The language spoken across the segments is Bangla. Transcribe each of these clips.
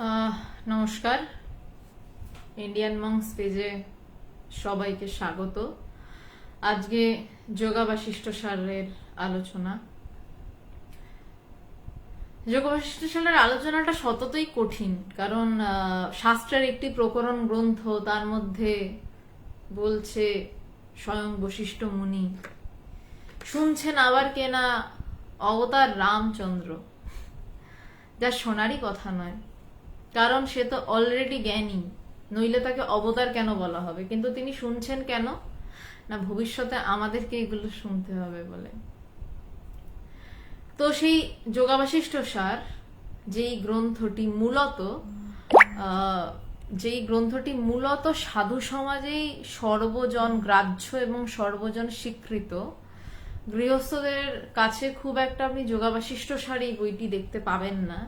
আহ, নমস্কার। ইন্ডিয়ান মংস পেজে সবাইকে স্বাগত। আজকে যোগা বাশিষ্ঠ সারের আলোচনা। যোগ বাশিষ্ঠ সারের আলোচনাটা সততই কঠিন, কারণ শাস্ত্রের একটি প্রকরণ গ্রন্থ, তার মধ্যে বলছে স্বয়ং বশিষ্ঠ মুনি, শুনছেন আবার কেনা অবতার রামচন্দ্র, যা শোনারই কথা নয়, কারণ সে তো অলরেডি জ্ঞানী, নইলে তাকে অবতার কেন বলা হবে? কিন্তু তিনি শুনছেন কেন না, ভবিষ্যতে আমাদেরকে এগুলো শুনতে হবে বলে। তো সেই যোগাবাশিষ্ঠ সার যেই গ্রন্থটি মূলত সাধু সমাজেই সর্বজন গ্রাহ্য এবং সর্বজন স্বীকৃত, গৃহস্থদের কাছে খুব একটা আপনি যোগাবাশিষ্ঠ সার এই বইটি দেখতে পাবেন না।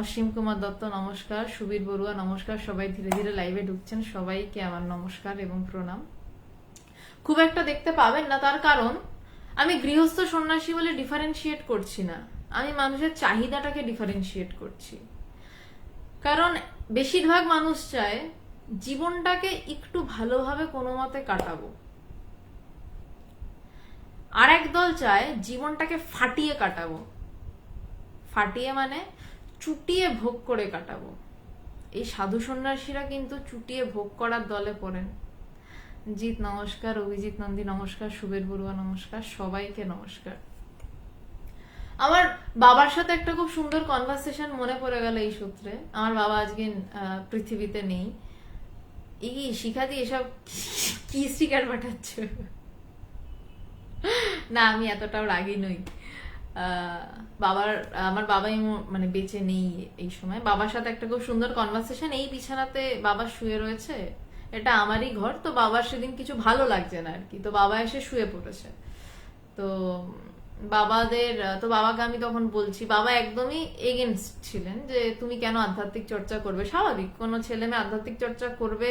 অসীম কুমার দত্ত নমস্কার, সুবীর বড়ুয়া নমস্কার, সবাই ধীরে ধীরে লাইভে ঢুকছেন, সবাইকে আমার নমস্কার এবং প্রণাম। খুব একটা দেখতে পাবেন না, তার কারণ আমি গৃহস্থ সন্ন্যাসী বলে ডিফারেন্সিয়েট করছি না, আমি মানুষের চাহিদাটাকে ডিফারেন্সিয়েট করছি। কারণ বেশিরভাগ মানুষ চায় জীবনটাকে একটু ভালোভাবে কোনো মতে কাটাবো, আর এক দল চায় জীবনটাকে ফাটিয়ে কাটাবো। ফাটিয়ে মানে চুটিয়ে ভোগ করে কাটাবো। এই সাধু সন্ন্যাসীরা কিন্তু চুটিয়ে ভোগ করার দলে পড়েন। জিৎ নমস্কার, অভিজিৎ নন্দী নমস্কার, সুবীর বড়ুয়া নমস্কার, সবাইকে নমস্কার। আমার বাবার সাথে একটা খুব সুন্দর কনভারসেশন মনে পড়ে গেল এই সূত্রে। আমার বাবা আজকে পৃথিবীতে নেই। এই শিখাদি এসব কি স্টিকার পাঠাচ্ছে? না, আমি এতটাও রাগী নই। আমার বাবাই মানে বেঁচে নেই এই সময়। বাবার সাথে একটা খুব সুন্দর কনভারসেশন, এই বিছানাতে বাবা শুয়ে রয়েছে, এটা আমারই ঘর, তো বাবার সেদিন কিছু ভালো লাগছে না আর কি, তো বাবা এসে শুয়ে পড়েছে। তো বাবাকে আমি তখন বলছি, বাবা একদমই এগেনস্ট ছিলেন যে তুমি কেন আধ্যাত্মিক চর্চা করবে। স্বাভাবিক, কোনো ছেলে মেয়ে আধ্যাত্মিক চর্চা করবে,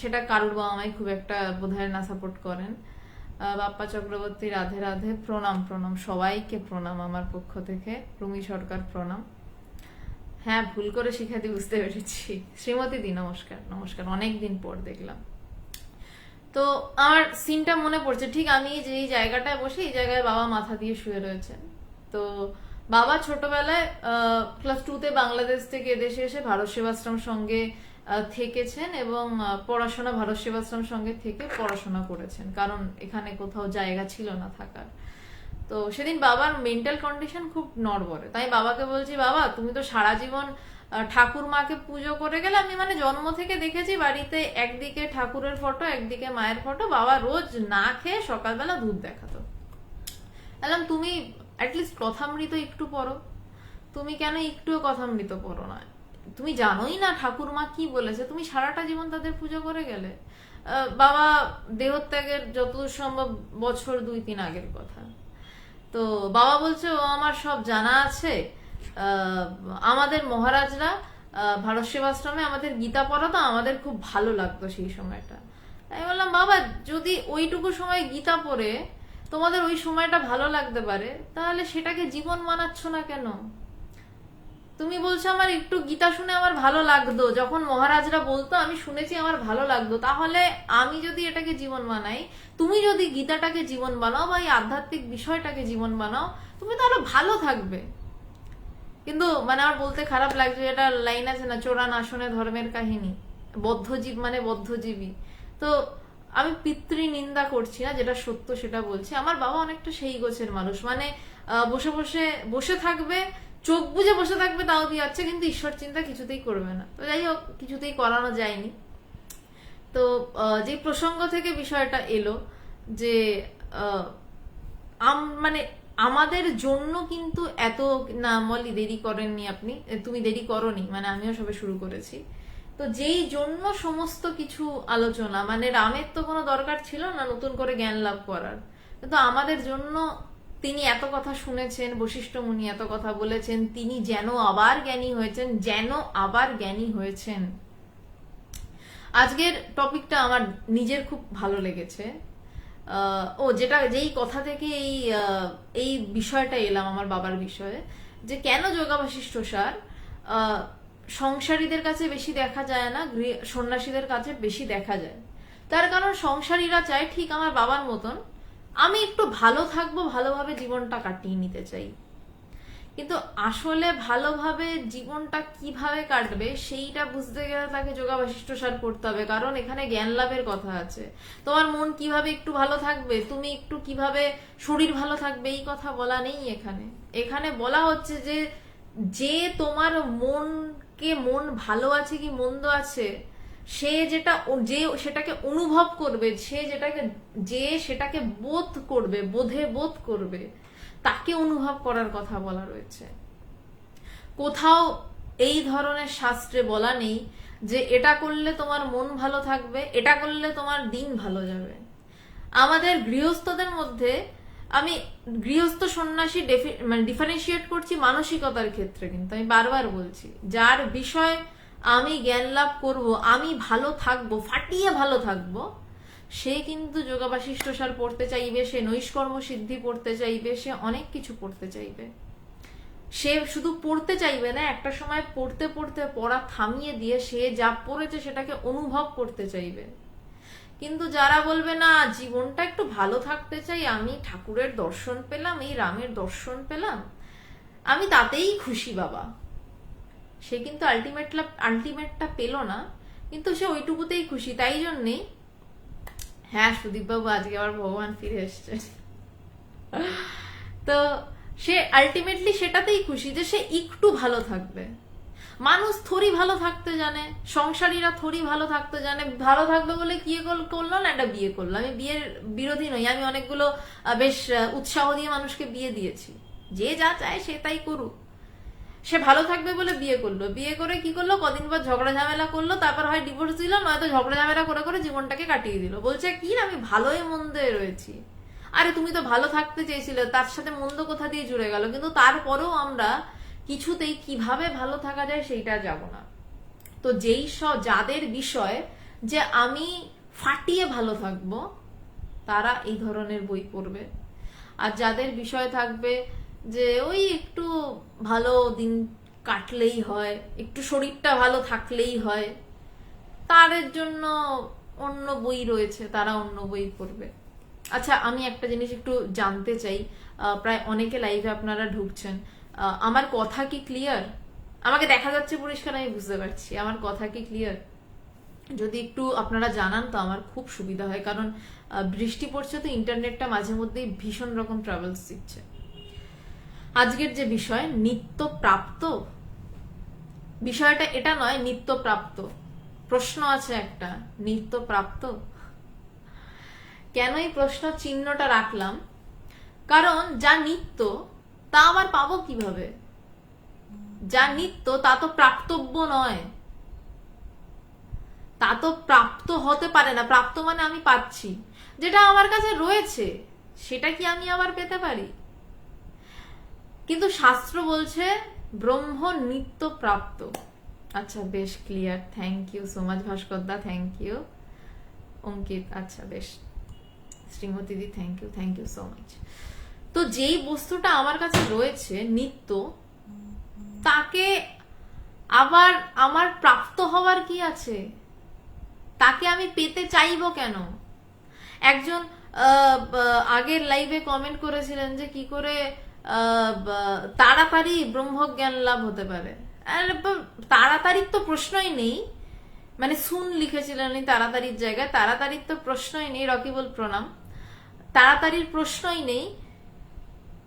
সেটা কারোর বাবা মাই খুব একটা বোধহয় না সাপোর্ট করেন। বাপ্পা চক্রবর্তী রাধে রাধে, প্রণাম প্রণাম, সবাইকে প্রণাম আমার পক্ষ থেকে। রুমি সরকার প্রণাম। হ্যাঁ, ভুল করে শিখাতে বুঝতে পেরেছি। শ্রীমতী দি নমস্কার নমস্কার, অনেকদিন পর দেখলাম। তো আমার সিনটা মনে পড়ছে, ঠিক আমি যেই জায়গাটায় বসে, এই জায়গায় বাবা মাথা দিয়ে শুয়ে রয়েছেন। তো বাবা ছোটবেলায় ক্লাস 2-তে বাংলাদেশ থেকে এদেশে এসে ভারত সেবাশ্রম সঙ্গে থেকেছেন এবং পড়াশোনা ভারত সেবাশ্রম সঙ্গে থেকে পড়াশোনা করেছেন, কারণ এখানে কোথাও জায়গা ছিল না থাকার। তো সেদিন বাবার মেন্টাল কন্ডিশন খুব নড়বড়ে। তাই বাবাকে বলছি, বাবা তুমি তো সারা জীবন ঠাকুর মাকে পুজো করে গেলে, আমি মানে জন্ম থেকে দেখেছি বাড়িতে একদিকে ঠাকুরের ফটো একদিকে মায়ের ফটো, বাবা রোজ না খেয়ে সকালবেলা দুধ দেখাতো। বললাম তুমি অ্যাটলিস্ট কথামৃত একটু পড়ো, তুমি কেন একটুও কথামৃত পড়ো না? তুমি জানোই না ঠাকুর মা কি বলেছে, তুমি সারাটা জীবন তাদের পুজো করে গেলে। বাবা দেহত্যাগের যতদূর সম্ভব বছর 2-3 আগের কথা। তো বাবা বলছে ও আমার সব জানা আছে, আমাদের মহারাজরা ভারত সেবাশ্রমে আমাদের গীতা পড়াতো, আমাদের খুব ভালো লাগতো সেই সময়টা। আমি বললাম, বাবা যদি ওইটুকু সময় গীতা পড়ে তোমাদের ওই সময়টা ভালো লাগতে পারে, তাহলে সেটাকে জীবন মানাচ্ছ না কেন? তুমি বলছো আমার একটু গীতা শুনে আমার ভালো লাগতো, যখন মহারাজরা বলতো আমি শুনেছি আমার ভালো লাগতো, তাহলে আমি যদি এটাকে জীবন বানাই, তুমি যদি গীতাটাকে জীবন বানাও বা এই আধ্যাত্মিক বিষয়টাকে জীবন বানাও, তুমি তাহলে ভালো থাকবে। কিন্তু মানে আমার বলতে খারাপ লাগছে, এটা লাইন আছে না, চোরান আসনে ধর্মের কাহিনী, বদ্ধজীব মানে বদ্ধজীবী। তো আমি পিতৃ নিন্দা করছি না, যেটা সত্য সেটা বলছি। আমার বাবা অনেকটা সেই গোছের মানুষ, মানে বসে বসে বসে থাকবে, চোখ বুঝে বসে থাকবে, তাও দিয়ে যাচ্ছে, কিন্তু ঈশ্বর চিন্তা কিছুতেই করবে না। তো যাই হোক, কিছুতেই করানো যায়নি। তো যে প্রসঙ্গ থেকে বিষয়টা এলো, যে মানে আমাদের জন্য কিন্তু এত না, মলি দেরি করেননি আপনি, তুমি দেরি করনি, মানে আমিও সবে শুরু করেছি। তো যেই জন্য সমস্ত কিছু আলোচনা, মানে রামের তো কোনো দরকার ছিল না নতুন করে জ্ঞান লাভ করার, কিন্তু আমাদের জন্য তিনি এত কথা শুনেছেন, বশিষ্ঠ মুনি এত কথা বলেছেন, তিনি যেন আবার জ্ঞানী হয়েছেন। আজকের টপিকটা আমার নিজের খুব ভালো লেগেছে। যেই কথা থেকে এই বিষয়টা এলাম আমার বাবার বিষয়ে, যে কেন যোগা বাশিষ্ঠ সার সংসারীদের কাছে বেশি দেখা যায় না, সন্ন্যাসীদের কাছে বেশি দেখা যায়। তার কারণ সংসারীরা চায় ঠিক আমার বাবার মতন আমি একটু ভালো থাকবো, ভালোভাবে জীবনটা কাটিয়ে নিতে চাই। কিন্তু আসলে ভালোভাবে জীবনটা কিভাবে কাটবে সেইটা বুঝতে গেলে তাকে যোগা বাশিষ্ঠ সার করতে হবে, কারণ এখানে জ্ঞান লাভের কথা আছে। তোমার মন কিভাবে একটু ভালো থাকবে, তুমি একটু কিভাবে শরীর ভালো থাকবে, এই কথা বলা নেই এখানে। এখানে বলা হচ্ছে যে যে তোমার মন ভালো আছে কি মন্দ আছে, সে সেটাকে অনুভব করবে, সেটাকে বোধ করবে, তাকে অনুভব করার কথা বলা রয়েছে। কোথাও এই ধরনের শাস্ত্রে বলা নেই যে এটা করলে তোমার মন ভালো থাকবে, এটা করলে তোমার দিন ভালো যাবে। আমাদের গৃহস্থদের মধ্যে, আমি গৃহস্থ সন্ন্যাসী ডিফারেন্সিয়েট করছি মানসিকতার ক্ষেত্রে, কিন্তু আমি বারবার বলছি যার বিষয় আমি জ্ঞান লাভ করবো, আমি ভালো থাকবো, ফাটিয়ে ভালো থাকবো, সে কিন্তু যোগা বাশিষ্ঠ সার পড়তে চাইবে, সে নৈষ্কর্ম সিদ্ধি পড়তে চাইবে, সে অনেক কিছু পড়তে চাইবে। সে শুধু পড়তে চাইবে না, একটা সময় পড়তে পড়তে পড়া থামিয়ে দিয়ে সে যা পড়েছে সেটাকে অনুভব করতে চাইবে। কিন্তু যারা বলবে না জীবনটা একটু ভালো থাকতে চাই, আমি ঠাকুরের দর্শন পেলাম, এই রামের দর্শন পেলাম, আমি তাতেই খুশি বাবা, সে কিন্তু আলটিমেটটা পেল না, কিন্তু সে ওইটুকুতেই খুশি। তাই জন্যেই, হ্যাঁ সুদীপ বাবু আজকে আবার ভগবান ফিরে এসছে, তো সে আলটিমেটলি সেটাতেই খুশি যে সে একটু ভালো থাকবে। মানুষ থরি ভালো থাকতে জানে, সংসারীরা থরি ভালো থাকতে জানে, ভালো থাকবে বলে কি করলো না একটা বিয়ে করলো। আমি বিয়ের বিরোধী নই, আমি অনেকগুলো বেশ উৎসাহ দিয়ে মানুষকে বিয়ে দিয়েছি, যে যা চায় সে তাই করুক। সে ভালো থাকবে বলে বিয়ে করলো, বিয়ে করে কি করলো, কদিন পর ঝগড়া ঝামেলা করলো, তারপর হয় ডিভোর্স দিল, নয়তো ঝগড়া ঝামেলা করে করে জীবনটাকে কাটিয়ে দিল। বলছে কি আমি ভালোই মন্দে রয়েছি। আরে তুমি তো ভালো থাকতে চেয়েছিলে, তার সাথে মন্দ কোথা দিয়ে জুড়ে গেল? কিন্তু তারপরেও আমরা কিছুতেই কিভাবে ভালো থাকা যায় সেইটা যাব না। তো যাদের বিষয় যে আমি ফাটিয়ে ভালো থাকবো, তারা এই ধরনের বই পড়বে। আর যাদের বিষয় থাকবে যে ওই একটু ভালো দিন কাটলেই হয়, একটু শরীরটা ভালো থাকলেই হয়, তাদের জন্য অন্য বই রয়েছে, তারা অন্য বই পড়বে। আচ্ছা, আমি একটা জিনিস একটু জানতে চাই, প্রায় অনেকে লাইভে আপনারা ঢুকছেন, আমার কথা কি ক্লিয়ার? আমাকে দেখা যাচ্ছে পরিষ্কার, আমি বুঝতে পারছি, আমার কথা কি ক্লিয়ার? যদি একটু আপনারা জানান তো আমার খুব সুবিধা হয়, কারণ বৃষ্টি পড়ছে তো ইন্টারনেটটা মাঝে মধ্যেই ভীষণ রকম ট্রাভেলস দিচ্ছে। আজকের যে বিষয় নিত্য প্রাপ্ত, বিষয়টা এটা নয় নিত্য প্রাপ্ত, প্রশ্ন আছে একটা, নিত্য প্রাপ্ত কেন এই প্রশ্ন চিহ্নটা রাখলাম, কারণ যা নিত্য তা আবার পাবো কিভাবে? যা নিত্য তা তো প্রাপ্তব্য নয়, তা তো প্রাপ্ত হতে পারে না। প্রাপ্ত মানে আমি পাচ্ছি, যেটা আমার কাছে রয়েছে সেটা কি আমি আবার পেতে পারি? কিন্তু শাস্ত্র বলছে ব্রহ্ম নিত্য প্রাপ্ত। আচ্ছা বেশ clear, thank you so much Bhaskar da, thank you Ankit, আচ্ছা বেশ, Shrimati di thank you so much. তো যেই বস্তুটা আমার কাছে রয়েছে নিত্য, তাকে আবার আমার প্রাপ্ত হওয়ার কি আছে? তাকে আমি পেতে চাইবো কেন? একজন আগের লাইভে কমেন্ট করেছিলেন যে কি করে তাড়াতাড়ি ব্রহ্মজ্ঞান লাভ হতে পারে। তাড়াতাড়ির তো প্রশ্নই নেই, মানে লিখেছিলেন তাড়াতাড়ির জায়গায়, তাড়াতাড়ির তো প্রশ্নই নেই, রকিবুল প্রণাম, তাড়াতাড়ির প্রশ্নই নেই।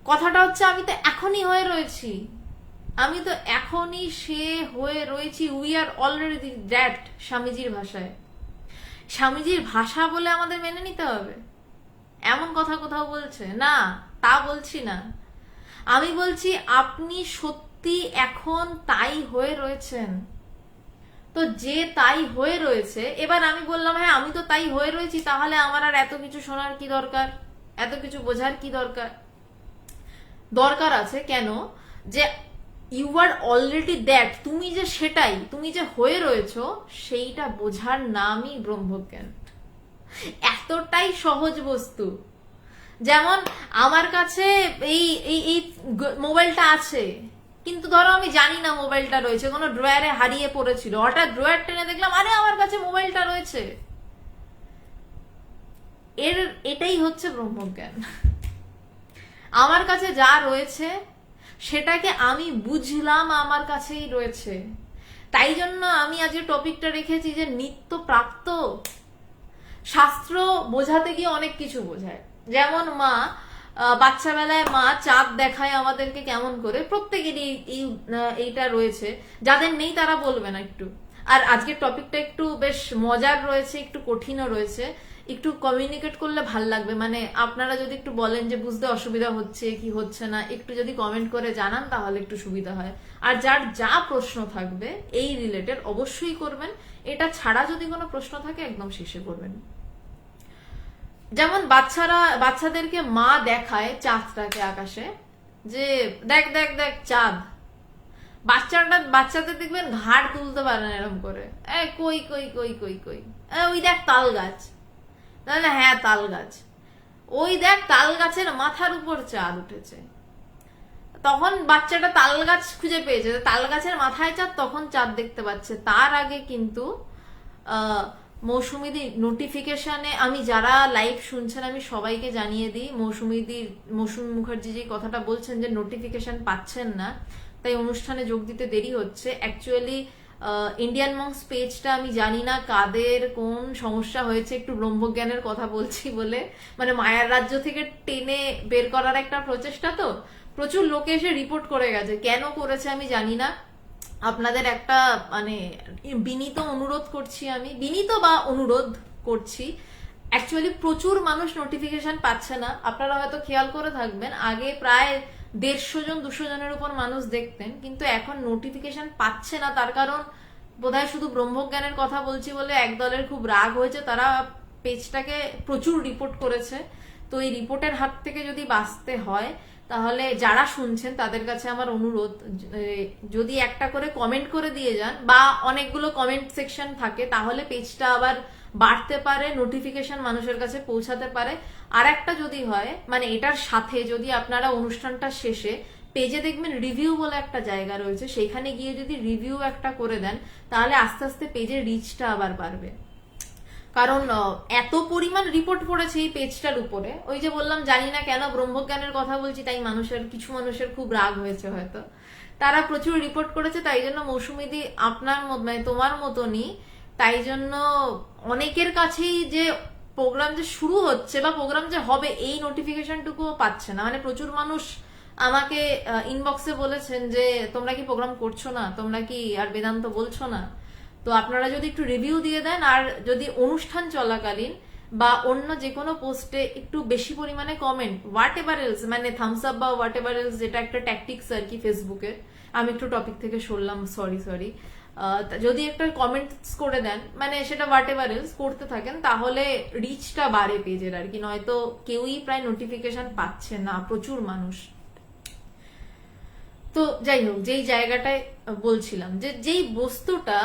কথাটা হচ্ছে আমি তো এখনই হয়ে রয়েছি, আমি তো এখনই সে হয়ে রয়েছি, উই আর অলরেডি দ্যাট। স্বামীজির ভাষায়, স্বামীজির ভাষা বলে আমাদের মেনে নিতে হবে এমন কথা কোথাও বলছে না, তা বলছি না। আমি বলছি আপনি সত্যি এখন তাই হয়ে রয়েছেন। তো যে তাই হয়ে রয়েছে, এবার আমি বললাম হ্যাঁ আমি তো তাই হয়ে রয়েছি, তাহলে আমার আর এত কিছু শোনার কি দরকার, এত কিছু বোঝার কি দরকার? দরকার আছে কেন? যে ইউ আর অলরেডি দ্যাট, তুমি যে সেটাই, তুমি যে হয়ে রয়েছো সেইটা বোঝার নামই ব্রহ্মজ্ঞান। এতটাই সহজ বস্তু। যেমন আমার কাছে এই এই এই মোবাইলটা আছে, কিন্তু ধরো আমি জানি না মোবাইলটা রয়েছে, কোনো ড্রয়ারে হারিয়ে পড়েছিল, হঠাৎ ড্রয়ার টেনে দেখলাম আরে আমার কাছে মোবাইলটা রয়েছে। এটাই হচ্ছে ব্রহ্মজ্ঞান। আমার কাছে যা রয়েছে সেটাকে আমি বুঝলাম আমার কাছেই রয়েছে। তাই জন্য আমি আজকে টপিকটা রেখেছি যে নিত্য প্রাপ্ত। শাস্ত্র বোঝাতে গিয়ে অনেক কিছু বোঝায়। যেমন মা বাচ্চা বেলায় মা চাঁদ দেখায় আমাদেরকে কেমন করে, প্রত্যেকেরই এইটা রয়েছে, যাদের নেই তারা বলবে না একটু। আর আজকের টপিকটা একটু বেশ মজার রয়েছে, একটু কঠিনও রয়েছে, একটু কমিউনিকেট করলে ভাল লাগবে। মানে আপনারা যদি একটু বলেন যে বুঝতে অসুবিধা হচ্ছে কি হচ্ছে না, একটু যদি কমেন্ট করে জানান তাহলে একটু সুবিধা হয়। আর যার যা প্রশ্ন থাকবে এই রিলেটেড অবশ্যই করবেন, এটা ছাড়া যদি কোনো প্রশ্ন থাকে একদম শেষে করবেন। যেমন বাচ্চাদেরকে মা দেখায় চাঁদটাকে আকাশে, যে দেখ দেখ দেখ চাঁদ। বাচ্চাদের দেখবেন ঘাড় তুলতে পারে না এরকম করে, কই কই কই কই কই, ওই দেখ তাল গাছ, তাহলে হ্যাঁ তাল গাছ, ওই দেখ তাল গাছের মাথার উপর চাঁদ উঠেছে। তখন বাচ্চাটা তাল গাছ খুঁজে পেয়েছে, তাল গাছের মাথায় চাঁদ, তখন চাঁদ দেখতে পাচ্ছে। তার আগে কিন্তু মৌসুমীদি নোটিফিকেশনে, আমি যারা লাইভ শুনছেন আমি সবাইকে জানিয়ে দিই, মৌসুমী মুখার্জি যে কথাটা বলছেন যে নোটিফিকেশন পাচ্ছেন না তাই অনুষ্ঠানে যোগ দিতে দেরি হচ্ছে, অ্যাকচুয়ালি ইন্ডিয়ান মংস পেজটা আমি জানি না কাদের কোন সমস্যা হয়েছে, একটু ব্রহ্মজ্ঞানের কথা বলছি বলে, মানে মায়ার রাজ্য থেকে টেনে বের করার একটা প্রচেষ্টা, তো প্রচুর লোকে এসে রিপোর্ট করে গেছে, কেন করেছে আমি জানি না। আপনাদের একটা মানে বিনীত অনুরোধ করছি, আমি বিনীত বা অনুরোধ করছি, অ্যাকচুয়ালি প্রচুর মানুষ নোটিফিকেশন পাচ্ছে না। আপনারা হয়তো খেয়াল করে থাকবেন আগে প্রায় 150 জন 200 জনের উপর মানুষ দেখতেন, কিন্তু এখন নোটিফিকেশন পাচ্ছে না। তার কারণ বোধহয় শুধু ব্রহ্মজ্ঞানের কথা বলছি বলে একদলের খুব রাগ হয়েছে, তারা পেজটাকে প্রচুর রিপোর্ট করেছে। তো এই রিপোর্টের হাত থেকে যদি বাঁচতে হয় তাহলে যারা শুনছেন তাদের কাছে আমার অনুরোধ, যদি একটা করে কমেন্ট করে দিয়ে যান বা অনেকগুলো কমেন্ট সেকশন থাকে তাহলে পেজটা আবার বাড়তে পারে, নোটিফিকেশন মানুষের কাছে পৌঁছাতে পারে। আর একটা যদি হয়, মানে এটার সাথে যদি আপনারা অনুষ্ঠানটা শেষে পেজে দেখবেন রিভিউ বলে একটা জায়গা রয়েছে, সেখানে গিয়ে যদি রিভিউ একটা করে দেন তাহলে আস্তে আস্তে পেজের রিচটা আবার বাড়বে। কারণ এত পরিমাণ রিপোর্ট পড়েছে এই পেজটার উপরে, ওই যে বললাম জানি না কেন ব্রহ্মজ্ঞানের কথা বলছি তাই কিছু মানুষের খুব রাগ হয়েছে হয়তো, তারা প্রচুর রিপোর্ট করেছে। তাই জন্য মৌসুমীদি আপনার মানে তোমার মতনই, তাই জন্য অনেকের কাছেই যে প্রোগ্রাম যে শুরু হচ্ছে বা প্রোগ্রাম যে হবে এই নোটিফিকেশনটুকুও পাচ্ছে না। মানে প্রচুর মানুষ আমাকে ইনবক্সে বলেছেন যে তোমরা কি প্রোগ্রাম করছো না, তোমরা কি আর বেদান্ত বলছো না। তো আপনারা যদি একটু রিভিউ দিয়ে দেন, আর যদি অনুষ্ঠান চলাকালীন বা অন্য যে কোনো পোস্টে একটু বেশি পরিমাণে কমেন্ট, হোয়াট এভার এলস, মানে থামস আপ বা হোয়াট এভার এলস, যেটা একটা ট্যাকটিক্স আর কি ফেসবুকের, আমি একটু টপিক থেকে সরলাম, সরি, যদি একটা কমেন্টস করে দেন, মানে সেটা হোয়াট এভার এলস করতে থাকেন, তাহলে রিচটা বাড়ে পেজের আর কি, নয়তো কেউই প্রায় নোটিফিকেশন পাচ্ছে না, প্রচুর মানুষ। তো যাই হোক, যেই জায়গাটায় বলছিলাম যে যেই বস্তুটা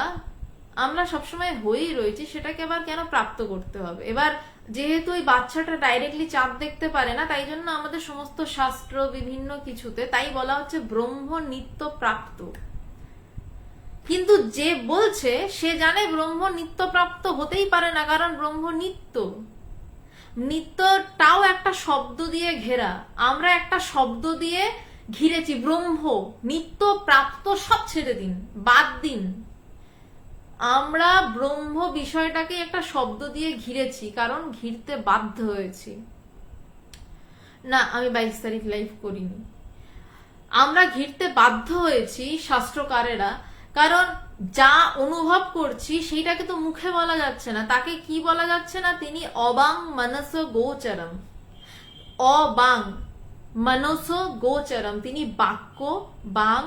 আমরা সবসময় হয়েই রয়েছি সেটাকে আবার কেন প্রাপ্ত করতে হবে। এবার যেহেতু ওই বাচ্চাটা ডাইরেক্টলি চাঁদ দেখতে পারে না, তাই জন্য আমাদের সমস্ত শাস্ত্র বিভিন্ন কিছুতে তাই বলা হচ্ছে ব্রহ্ম নিত্য প্রাপ্ত। কিন্তু যে বলছে সে জানে ব্রহ্ম নিত্য প্রাপ্ত হতেই পারে না, কারণ ব্রহ্ম নিত্য। নিত্যটাও একটা শব্দ দিয়ে ঘেরা, আমরা একটা শব্দ দিয়ে ঘিরেছি, ব্রহ্ম নিত্য প্রাপ্ত সব ছেড়ে দিন, বাদ দিন। আমরা ব্রহ্ম বিষয়টাকে একটা শব্দ দিয়ে ঘিরেছি, কারণ ঘিরতে বাধ্য হয়েছি। না, আমি 22 তারিখ লাইভ করিনি, আমরা ঘিরতে বাধ্য হয়েছি শাস্ত্রকারেরা, কারণ যা অনুভব করছি সেইটাকে তো মুখে বলা যাচ্ছে না। তাকে কি বলা যাচ্ছে না? তিনি অবাং মনস গোচরম, অবাং মনস গোচরম, তিনি বাক্য, বাং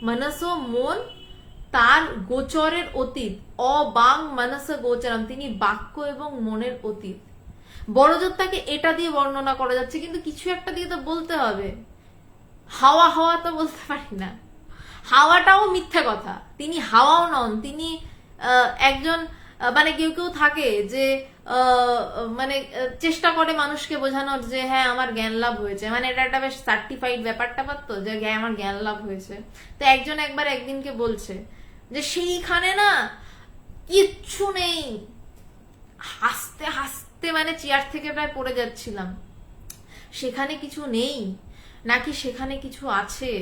মনস মন, তার গোচরের অতীত, অবাং মনস গোচরম, তিনি বাক্য এবং মনের অতীত। বড়জোর এটা দিয়ে বর্ণনা করা যাচ্ছে, কিন্তু কিছু একটা দিয়ে তো বলতে হবে। হাওয়া হাওয়া তো বলতে পারি না, হাওয়াটাও মিথ্যা কথা, তিনি হাওয়াও নন, তিনি একজন মানে কেউ কেউ থাকে যে মানে চেষ্টা করে মানুষকে বোঝানোর যে হ্যাঁ আমার জ্ঞান লাভ হয়েছে, মানে এটা একটা বেশ সার্টিফাইড ব্যাপারটা পারতো যে আমার জ্ঞান লাভ হয়েছে। তো একজন একবার একদিনকে বলছে যে সেইখানে না কিচ্ছু নেই, হাসতে হাসতে মানে চেয়ার থেকে প্রায় পড়ে যাচ্ছিলাম। সেখানে কিছু নেই নাকি সেখানে কিছু আছে,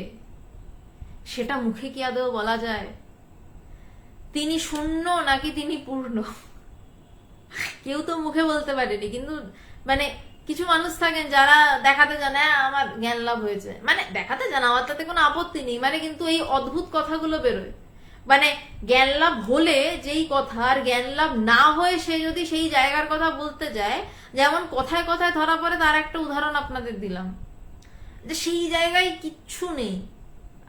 সেটা মুখে কি আদৌ বলা যায়? তিনি শূন্য নাকি তিনি পূর্ণ, কেউ তো মুখে বলতে পারেনি। কিন্তু মানে কিছু মানুষ থাকেন যারা দেখাতে জানে আমার জ্ঞান লাভ হয়েছে, মানে দেখাতে জানে, আমার তাতে কোনো আপত্তি নেই, মানে কিন্তু এই অদ্ভুত কথাগুলো বেরোয়। মানে জ্ঞান লাভ হলে যেই কথা, আর জ্ঞান লাভ না হয়ে সে যদি সেই জায়গার কথা বলতে যায়, যেমন কথায় কথায় ধরা পড়ে, তার একটা উদাহরণ আপনাদের দিলাম যে সেই জায়গায় কিচ্ছু নেই।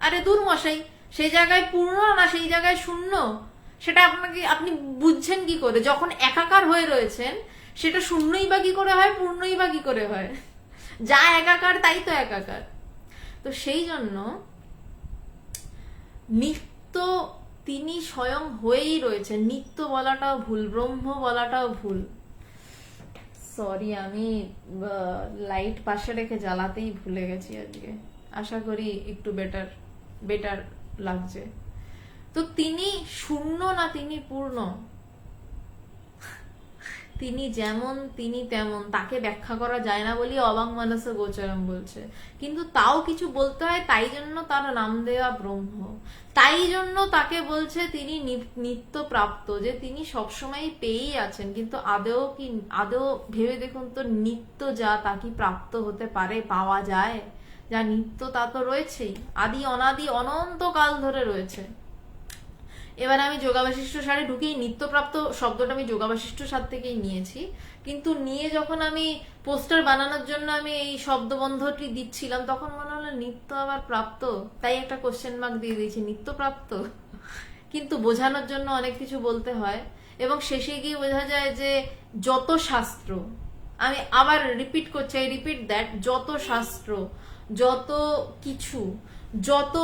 আরে দূর মশাই, সেই জায়গায় পূর্ণ না সেই জায়গায় শূন্য, সেটা আপনি বুঝছেন কি করে? যখন একাকার হয়ে রয়েছেন সেটা শূন্যই বা কি করে হয়, পূর্ণই বা কি করে হয়? যা একাকার তাই তো একাকার। তো সেই জন্য নিত্য তিনি স্বয়ং হয়েই রয়েছেন। নিত্য বলাটাও ভুল, ব্রহ্ম বলাটাও ভুল। সরি, আমি লাইট পাশে রেখে জ্বালাতেই ভুলে গেছি আজকে। আশা করি একটু বেটার লাগছে। তো তিনি শূন্য না তিনি পূর্ণ, তিনি যেমন তিনি তেমন, তাকে ব্যাখ্যা করা যায় না বলি অবাং মানস গোচরম বলছে। কিন্তু তাও কিছু বলতে হয়, তাই জন্য তার নাম দেওয়া ব্রহ্ম। তাই জন্য তাকে বলছে তিনি নিত্য প্রাপ্ত, যে তিনি সবসময় পেয়েই আছেন। কিন্তু আদৌ ভেবে দেখুন তো, নিত্য যা তা কি প্রাপ্ত হতে পারে, পাওয়া যায়? যা নিত্য তা তো রয়েছেই, আদি অনাদি অনন্তকাল ধরে রয়েছে। এবার আমি যোগাবশিষ্ট সারে ঢুকেই নিত্যপ্রাপ্ত শব্দটা আমি যোগাবশিষ্ট সার থেকেই নিয়েছি, কিন্তু নিয়ে যখন আমি পোস্টার বানানোর জন্য আমি এই শব্দবন্ধটি দিচ্ছিলাম, তখন মনে হলো নিত্য আবার প্রাপ্ত, তাই একটা কোশ্চেন মার্ক দিয়ে দিয়েছি, নিত্যপ্রাপ্ত। কিন্তু বোঝানোর জন্য অনেক কিছু বলতে হয়, এবং শেষে গিয়ে বোঝা যায় যে যত শাস্ত্র, আমি আবার রিপিট করছি, আই রিপিট দ্যাট, যত শাস্ত্র, যত কিছু, যত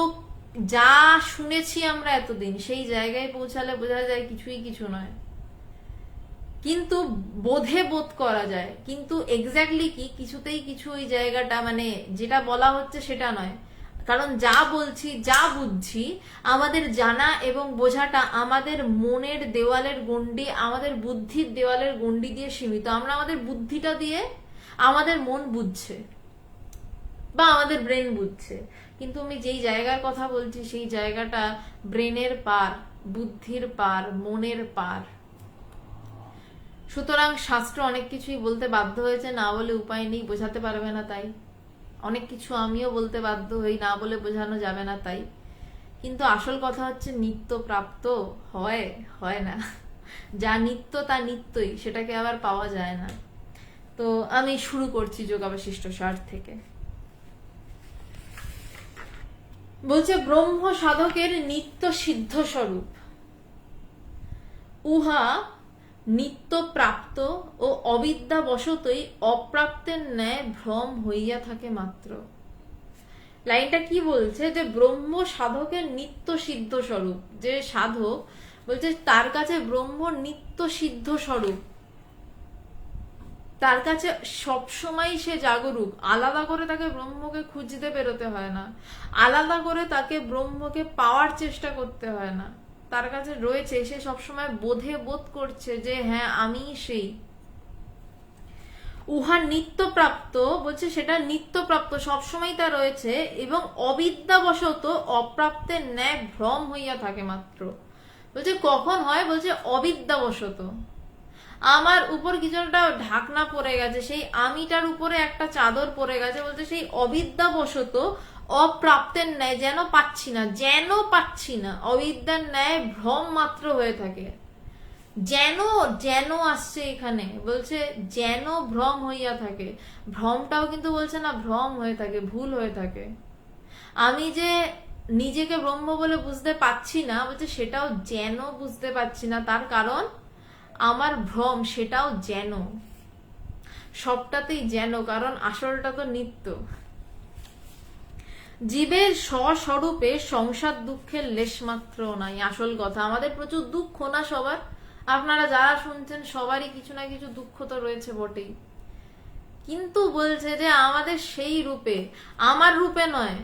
যা শুনেছি আমরা এতদিন, সেই জায়গায় পৌঁছালে বোঝা যায় কিছুই কিছু নয়। কিন্তু বোধ করা যায়, কিন্তু এক্স্যাক্টলি কি কিছুতেই কিছু ওই জায়গাটা, মানে যেটা বলা হচ্ছে সেটা নয়। কারণ যা বলছি, যা বুঝছি, আমাদের জানা এবং বোঝাটা আমাদের মনের দেওয়ালের গণ্ডি, আমাদের বুদ্ধির দেওয়ালের গণ্ডি দিয়ে সীমিত। আমরা আমাদের বুদ্ধিটা দিয়ে আমাদের মন বুঝছে বা আমাদের ব্রেন বুঝছে, কিন্তু আমি যেই জায়গার কথা বলছি সেই জায়গাটা ব্রেনের পার, বুদ্ধির পার, মনের পার। সুতরাং শাস্ত্র অনেক কিছুই বলতে বাধ্য হয়েছে, না বলে উপায় নেই, বোঝাতে পারবে না তাই। অনেক কিছু আমিও বলতে বাধ্য হই, না বলে বোঝানো যাবে না তাই। কিন্তু আসল কথা হচ্ছে নিত্য প্রাপ্ত হয় না। যা নিত্য তা নিত্যই, সেটাকে আবার পাওয়া যায় না। তো আমি শুরু করছি যোগাবশিষ্ট সার থেকে। বলছে ব্রহ্ম সাধকের নিত্য সিদ্ধ স্বরূপ, উহা নিত্য প্রাপ্ত ও অবিদ্যা বশতই অপ্রাপ্তের ন্যায় ভ্রম হইয়া থাকে মাত্র। লাইনটা কি বলছে? যে ব্রহ্ম সাধকের নিত্য সিদ্ধ স্বরূপ, যে সাধক বলছে তার কাছে ব্রহ্ম নিত্য সিদ্ধ স্বরূপ, তার কাছে সবসময় সে জাগরুক। আলাদা করে তাকে ব্রহ্মকে খুঁজতে বেরোতে হয় না, আলাদা করে তাকে ব্রহ্মকে পাওয়ার চেষ্টা করতে হয় না। তার কাছে রয়েছে, সে সবসময় বোধ করছে যে হ্যাঁ আমি সেই। উহা নিত্যপ্রাপ্ত, বলছে সেটা নিত্যপ্রাপ্ত, সবসময় তা রয়েছে, এবং অবিদ্যাবশত অপ্রাপ্তের ন্যায় ভ্রম হইয়া থাকে মাত্র। বলছে কখন হয়? বলছে অবিদ্যাবশত। আমার উপর কিছু একটা ঢাকনা পড়ে গেছে, সেই আমিটার উপরে একটা চাদর পড়ে গেছে, বলছে সেই অবিদ্যাবশত অপ্রাপ্তের ন্যায় যেন পাচ্ছি না, অবিদ্যার ন্যায় ভ্রম মাত্র হয়ে থাকে। যেন আসছে এখানে, বলছে যেন ভ্রম হইয়া থাকে। ভ্রমটাও কিন্তু বলছে না ভ্রম হয়ে থাকে, ভুল হয়ে থাকে। আমি যে নিজেকে ব্রহ্ম বলে বুঝতে পাচ্ছি না, বলছে সেটাও যেন বুঝতে পাচ্ছি না, তার কারণ আমার ভ্রম সেটাও যেন, সবটাতেই যেন, কারণ আসলটা তো নিত্য। জীবের স্বস্বরূপে সংসার দুঃখের লেশমাত্র নাই। আসল কথা, আমাদের প্রচুর দুঃখ না সবার? আপনারা যারা শুনছেন সবারই কিছু না কিছু দুঃখ তো রয়েছে বটেই, কিন্তু বলছে যে আমাদের সেই রূপে, আমার রূপে নয়,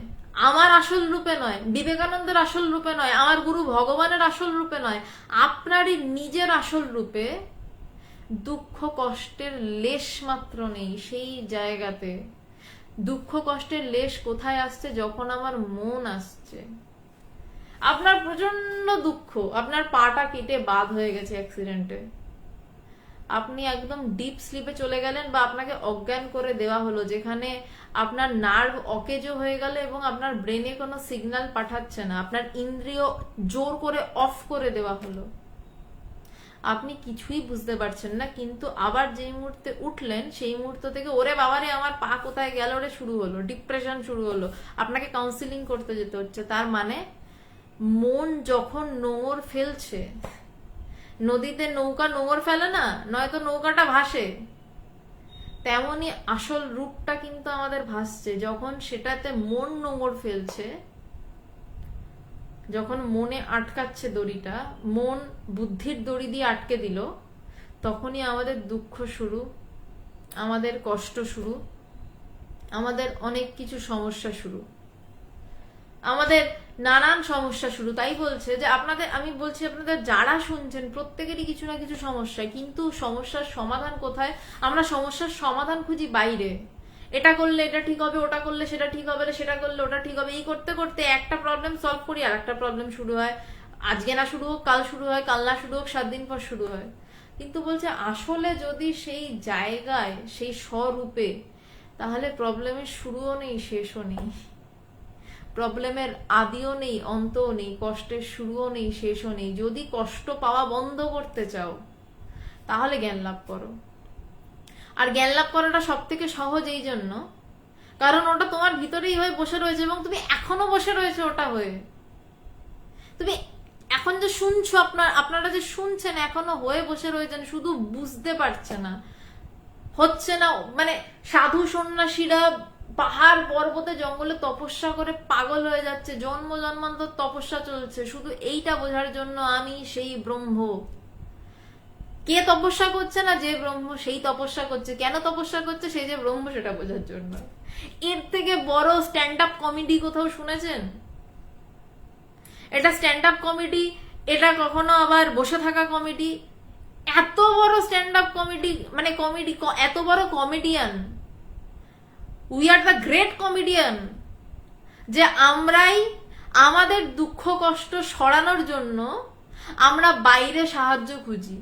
আমার আসল রূপে নয়, বিবেকানন্দের আসল রূপে নয়, আমার গুরু ভগবানের আসল রূপে নয়, আপনারই নিজের আসল রূপে দুঃখ কষ্টের লেশ মাত্র নেই সেই জায়গাতে। দুঃখ কষ্টের লেশ কোথায় আসছে? যখন আমার মন আসছে। আপনার প্রচন্ড দুঃখ, আপনার পাটা কেটে বাদ হয়ে গেছে অ্যাক্সিডেন্টে, আপনি একদম ডিপ স্লিপে চলে গেলেন বা আপনাকে অজ্ঞান করে দেওয়া হলো, যেখানে আপনার নার্ভ অকেজো হয়ে গেল এবং আপনার ব্রেনে কোনো সিগন্যাল পাঠাচ্ছে না, আপনার ইন্দ্রিয় জোর করে অফ করে দেওয়া হলো, আপনি কিছুই বুঝতে পারছেন না। কিন্তু আবার যেই মুহূর্তে উঠলেন সেই মুহূর্ত থেকে ওরে বাবারে আমার পা কোথায় গেল রে শুরু হলো, ডিপ্রেশন শুরু হলো, আপনাকে কাউন্সিলিং করতে যেতে হচ্ছে। তার মানে মন যখন নোঙর ফেলছে, নদীতে নৌকা নোঙর ফেলে না, নয়তো নৌকাটা ভাসে, তেমনি আসল রূপটা কিন্তু আমাদের ভাসছে। যখন সেটাতে মন নোঙর ফেলছে, যখন মনে আটকাচ্ছে দড়িটা, মন বুদ্ধির দড়ি দিয়ে আটকে দিল, তখনই আমাদের দুঃখ শুরু, আমাদের কষ্ট শুরু, আমাদের অনেক কিছু সমস্যা শুরু, আমাদের নানান সমস্যা শুরু। তাই বলছে যে আপনাদের, আমি বলছি আপনাদের যারা শুনছেন প্রত্যেকেরই কিছু না কিছু সমস্যা, কিন্তু সমস্যার সমাধান কোথায়? আমরা সমস্যার সমাধান খুঁজি বাইরে। এটা করলে এটা ঠিক হবে, ওটা করলে সেটা ঠিক হবে, সেটা করলে ওটা ঠিক হবে, এই করতে করতে একটা প্রবলেম সলভ করি আর একটা প্রবলেম শুরু হয়। আজকে না শুরু হোক কাল শুরু হয়, কাল না শুরু হোক 7 দিন পর শুরু হয়। কিন্তু বলছে আসলে যদি সেই জায়গায়, সেই স্বরূপে, তাহলে প্রবলেমের শুরুও নেই শেষও নেই, প্রবলেমের আদিও নেই অন্তও নেই, কষ্টের শুরুও নেই শেষও নেই। যদি কষ্ট পাওয়া বন্ধ করতে চাও তাহলে জ্ঞান লাভ করো। আর জ্ঞান লাভ করাটা সব থেকে সহজ এই জন্য, কারণ ওটা তোমার ভিতরেই হয়ে বসে রয়েছে এবং তুমি এখনো বসে রয়েছে ওটা হয়ে। তুমি এখন যে শুনছো, আপনারা যে শুনছেন এখনো হয়ে বসে রয়েছেন, শুধু বুঝতে পারছে না, হচ্ছে না। মানে সাধু সন্ন্যাসীরা পাহাড় পর্বতে জঙ্গলে তপস্যা করে পাগল হয়ে যাচ্ছে, জন্ম জন্মান্তর তপস্যা চলছে শুধু এইটা বোঝার জন্য আমি সেই ব্রহ্ম। কে তপস্যা করছে না? যে ব্রহ্ম, সেই তপস্যা করছে। কেন তপস্যা করছে? সেই যে ব্রহ্ম, সেটা বোঝার জন্য। এর থেকে বড় স্ট্যান্ড আপ কমেডি কোথাও শুনেছেন? এটা স্ট্যান্ড আপ কমেডি, এটা কখনো আবার বসে থাকা কমেডি। এত বড় স্ট্যান্ড আপ কমেডি, মানে কমেডি, এত বড় comedian, we are the great comedian, যে আমরাই আমাদের দুঃখ কষ্ট সরানোর জন্য আমরা বাইরে সাহায্য খুঁজি,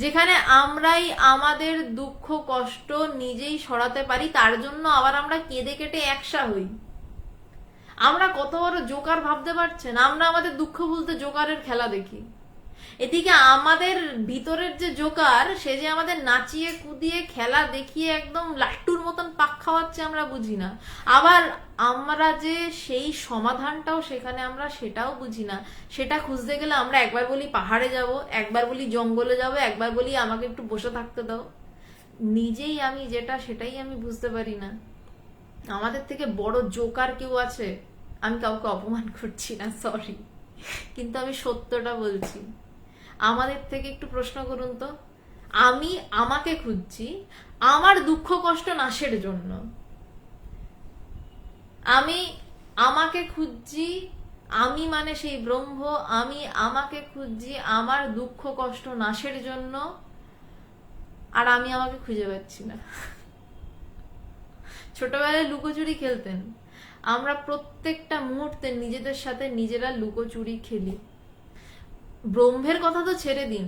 যেখানে আমরাই আমাদের দুঃখ কষ্ট নিজেই সরাতে পারি। তার জন্য আবার আমরা কেঁদে কেটে একসা হই। আমরা কত বড় জোকার ভাবতে পারছেন? আমরা আমাদের দুঃখ ভুলতে জোকারের খেলা দেখি। এদিকে আমাদের ভিতরের যে জোকার, সে যে আমাদের নাচিয়ে কুদিয়ে খেলা দেখিয়ে একদম লাট্টুর মতন পাক খাওয়াচ্ছে, আমরা বুঝি না। আবার আমরা যে সেই সমাধানটাও সেখানে আমরা সেটাও বুঝি না। সেটা খুঁজতে গেলে আমরা একবার বলি পাহাড়ে যাব, একবার বলি জঙ্গলে যাব, একবার বলি আমাকে একটু বসে থাকতে দাও। নিজেই আমি যেটা, সেটাই আমি বুঝতে পারি না। আমাদের থেকে বড় জোকার কেউ আছে? আমি কাউকে অপমান করছি না, সরি, কিন্তু আমি সত্যটা বলছি। আমাদের থেকে একটু প্রশ্ন করুন তো। আমি আমাকে খুঁজছি আমার দুঃখ কষ্ট নাশের জন্য, আমি আমাকে খুঁজছি, আমি মানে সেই ব্রহ্ম, আমি আমাকে খুঁজছি আমার দুঃখ কষ্ট নাশের জন্য, আর আমি আমাকে খুঁজে পাচ্ছি না। ছোটবেলায় লুকোচুরি খেলতেন, আমরা প্রত্যেকটা মুহূর্তে নিজেদের সাথে নিজেরা লুকোচুরি খেলি। ব্রহ্মের কথা তো ছেড়ে দিন,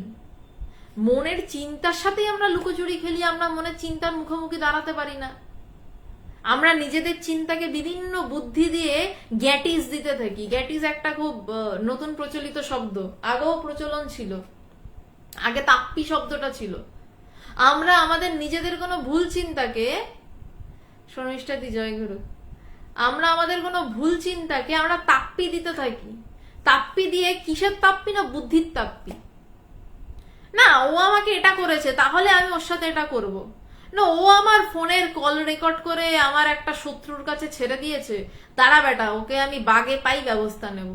মনের চিন্তার সাথেই আমরা লুকোচুরি খেলি। আমরা মনের চিন্তার মুখোমুখি দাঁড়াতে পারি না। আমরা নিজেদের চিন্তাকে বিভিন্ন বুদ্ধি দিয়ে গ্যাটিস দিতে থাকি। গ্যাটিস একটা খুব নতুন প্রচলিত শব্দ, আগেও প্রচলন ছিল, আগে তাপ্পি শব্দটা ছিল। আমরা আমাদের নিজেদের কোনো ভুল চিন্তাকে, শর্মিষ্ঠা দি জয়গুরু, আমরা আমাদের কোনো ভুল চিন্তাকে আমরা তাপ্পি দিতে থাকি। তাপ্পি দিয়ে কিসের তাপ্পি? না বুদ্ধির তাপ্পি। না ও আমাকে এটা করেছে তাহলে আমি ওর সাথে এটা করব, না ও আমার ফোনের কল রেকর্ড করে আমার একটা শত্রুর কাছে ছেড়ে দিয়েছে, দাঁড়া বেটা ওকে আমি বাগে পাই ব্যবস্থা নেব।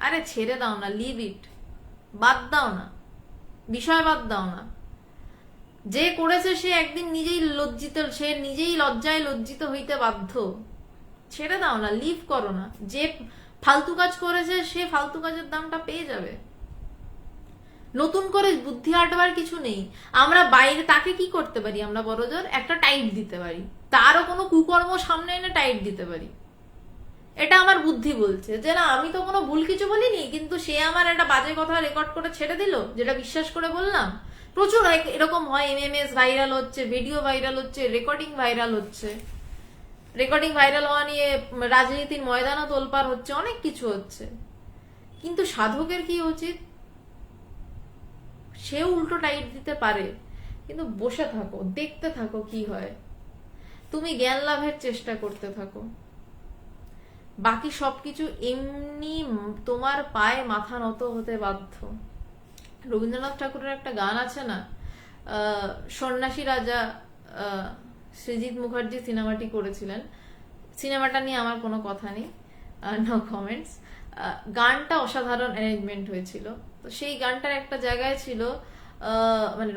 আরে ছেড়ে দাও না, লিভ ইট, বাদ দাও না। বিষয় বাদ দাও না, যে করেছে সে একদিন নিজেই লজ্জিত, সে নিজেই লজ্জায় লজ্জিত হইতে বাধ্য। ছেড়ে দাও না, লিভ করো না। যে ফালতু কাজ করেছে সে ফালতু কাজের দামটা পেয়ে যাবে। নতুন করে বুদ্ধি আটবার কিছু নেই। আমরা বাইরে তাকে কি করতে পারি, আমরা বড়জোর একটা টাইট দিতে পারি, তারও কোনো কুকর্ম সামনে এনে টাইট দিতে পারি। এটা আমার বুদ্ধি বলছে যে না, আমি তো কোনো ভুল কিছু বলিনি, কিন্তু সে আমার একটা বাজে কথা রেকর্ড করে ছেড়ে দিল, যেটা বিশ্বাস করে বললাম। প্রচুর এরকম হয়, এমএমএস ভাইরাল হচ্ছে, ভিডিও ভাইরাল হচ্ছে, রেকর্ডিং ভাইরাল হচ্ছে, রেকর্ডিং ভাইরাল হওয়া নিয়ে রাজনীতির ময়দানও তোলপাড় হচ্ছে, অনেক কিছু হচ্ছে। কিন্তু সাধকের কি উচিত, সেও উল্টো টাইট দিতে পারে, কিন্তু বসে থাকো, দেখতে থাকো কি হয়, তুমি জ্ঞান লাভের চেষ্টা করতে থাকো। বাকি সবকিছু এমনি তোমার পায়ে মাথা নত হতে বাধ্য। রবীন্দ্রনাথ ঠাকুরের একটা গান আছে না, সন্ন্যাসী রাজা, সৃজিত মুখার্জি সিনেমাটি করেছিলেন। সিনেমাটা নিয়ে আমার কোনো কথা নেই, নো কমেন্টস। গানটা অসাধারণ অ্যারেঞ্জমেন্ট হয়েছিল। তো সেই গানটার একটা জায়গায় ছিল, মানে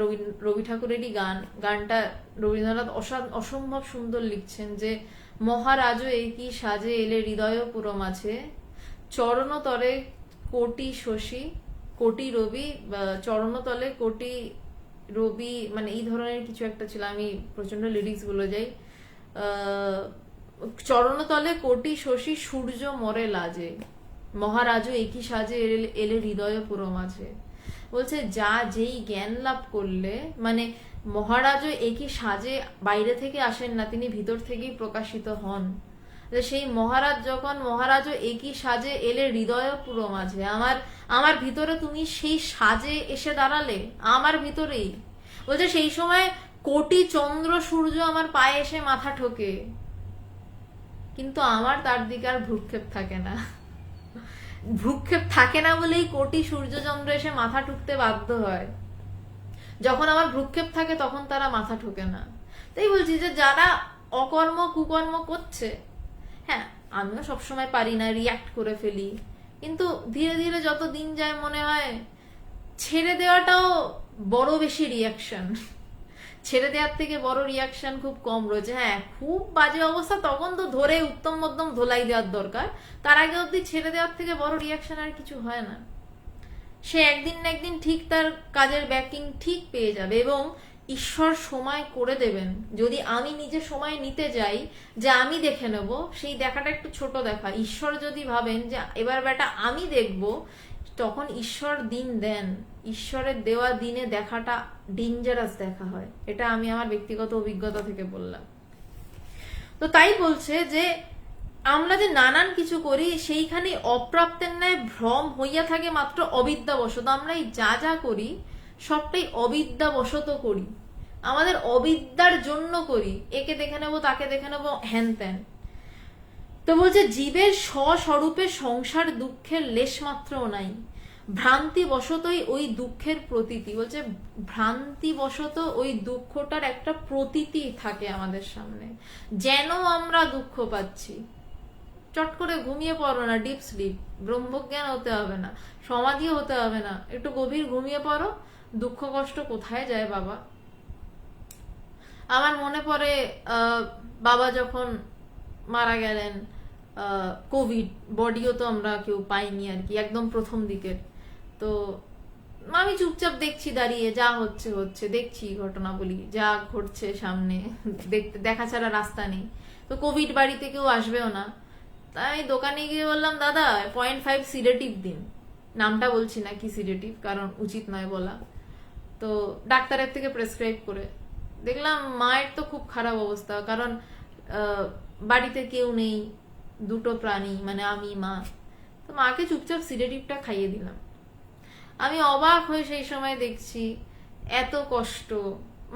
রবি ঠাকুরেরই গান, গানটা রবীন্দ্রনাথ অসম্ভব সুন্দর লিখছেন যে মহারাজও এই কি সাজে এলে হৃদয় পুরো মাঝে, চরণতরে কোটি শশী কোটি রবি, চরণতলে কোটি রবি, মানে এই ধরনের কিছু একটা ছিল, আমি প্রচন্ড লিরিক্স বলে যাই। চরণতলে কোটি শশী সূর্য মরে লাজে, মহারাজও একই সাজে এলে হৃদয় পুরো মাঝে। বলছে যা যেই জ্ঞান লাভ করলে, মানে মহারাজও একই সাজে বাইরে থেকে আসেন না, তিনি ভিতর থেকেই প্রকাশিত হন। সেই মহারাজ যখন মহারাজও একই সাজে এলে হৃদয় পুরো মাঝে, আমার ভিতরে তুমি সেই সাজে এসে দাঁড়ালে, আমার ভিতরেই। বলছে সেই সময় কোটি চন্দ্র সূর্য আমার পায়ে এসে মাথা ঠোকে, কিন্তু আমার তার দিকে আর ভ্রুক্ষেপ থাকে না। ভ্রুক্ষেপ থাকে না বলেই কোটি সূর্যচন্দ্র এসে মাথা ঠুকতে বাধ্য হয়। যখন আমার ভ্রুক্ষেপ থাকে তখন তারা মাথা ঠোকে না। তাই বলছি যে যারা অকর্ম কুকর্ম করছে, হ্যাঁ আমিও সবসময় পারি না, রিয়াক্ট করে ফেলি, কিন্তু ধীরে ধীরে যত দিন যায় মনে হয় ছেড়ে দেওয়াটাও বড় বেশি রিয়াকশন, ছেড়ে দেওয়ার থেকে বড় রিয়াকশন খুব কম রয়েছে। হ্যাঁ খুব বাজে অবস্থা, তখন তো ধরে উত্তম মধ্যম ধোলাই দেওয়ার দরকার, তার আগে অব্দি ছেড়ে দেওয়ার থেকে বড় রিয়াকশন আর কিছু হয় না। সে একদিন না একদিন ঠিক তার কাজের ব্যাকিং ঠিক পেয়ে যাবে, এবং ঈশ্বর সময় করে দেবেন। যদি আমি নিজে সময় নিতে যাই যে আমি দেখে নেব, সেই দেখাটা একটু ছোট দেখা। ঈশ্বর যদি ভাবেন যে এবার বেটা আমি দেখব, তখন ঈশ্বর দিন দেন। ঈশ্বরের দেওয়া দিনে দেখাটা ডেঞ্জারাস দেখা হয়, এটা আমি আমার ব্যক্তিগত অভিজ্ঞতা থেকে বললাম। তো তাই বলছে যে আমরা যে নানান কিছু করি, সেইখানে অপ্রাপ্তের ন্যায় ভ্রম হইয়া থাকে মাত্র অবিদ্যাবশত। আমরা এই যা যা করি সবটাই অবিদ্যাবশত করি, আমাদের অবিদ্যার জন্য করি, একে দেখে নেবো তাকে দেখে নেবো, হ্যান ত্যান। তো বলছে জীবের স্বস্বরূপে সংসার দুঃখের লেশ মাত্রও নাই, ভ্রান্তি বশতই ওই দুঃখের প্রতীতি। বলছে ভ্রান্তি বশত ওই দুঃখটার একটা প্রতীতি থাকে আমাদের সামনে, যেন আমরা দুঃখ পাচ্ছি। চট করে ঘুমিয়ে পড়ো না, ডিপ স্লিপ, ব্রহ্মজ্ঞান হতে হবে না, সমাধিও হতে হবে না, একটু গভীর ঘুমিয়ে পড়ো, দুঃখ কষ্ট কোথায় যায় বাবা। আমার মনে পড়ে বাবা যখন মারা গেলেন, কোভিড, বডিও তো আমরা কেউ পাইনি আর কি, একদম প্রথম দিকের। তো আমি চুপচাপ দেখছি দাঁড়িয়ে, যা হচ্ছে হচ্ছে, দেখছি ঘটনাবলী যা ঘটছে সামনে, দেখা ছাড়া রাস্তা নেই। তো কোভিড বাড়িতে কেউ আসবেও না, তাই দোকানে গিয়ে বললাম দাদা 0.5 সিডেটিভ দিন। নামটা বলছি না কি সিডেটিভ, কারণ উচিত নয় বলা। তো ডাক্তারের থেকে প্রেসক্রাইব করে দেখলাম মায়ের তো খুব খারাপ অবস্থা, কারণ বাড়িতে কেউ নেই, দুটো প্রাণী, মানে আমি মা। তো মাকে চুপচাপ সিডেটিভটা খাইয়ে দিলাম। আমি অবাক হয়ে সেই সময় দেখছি এত কষ্ট,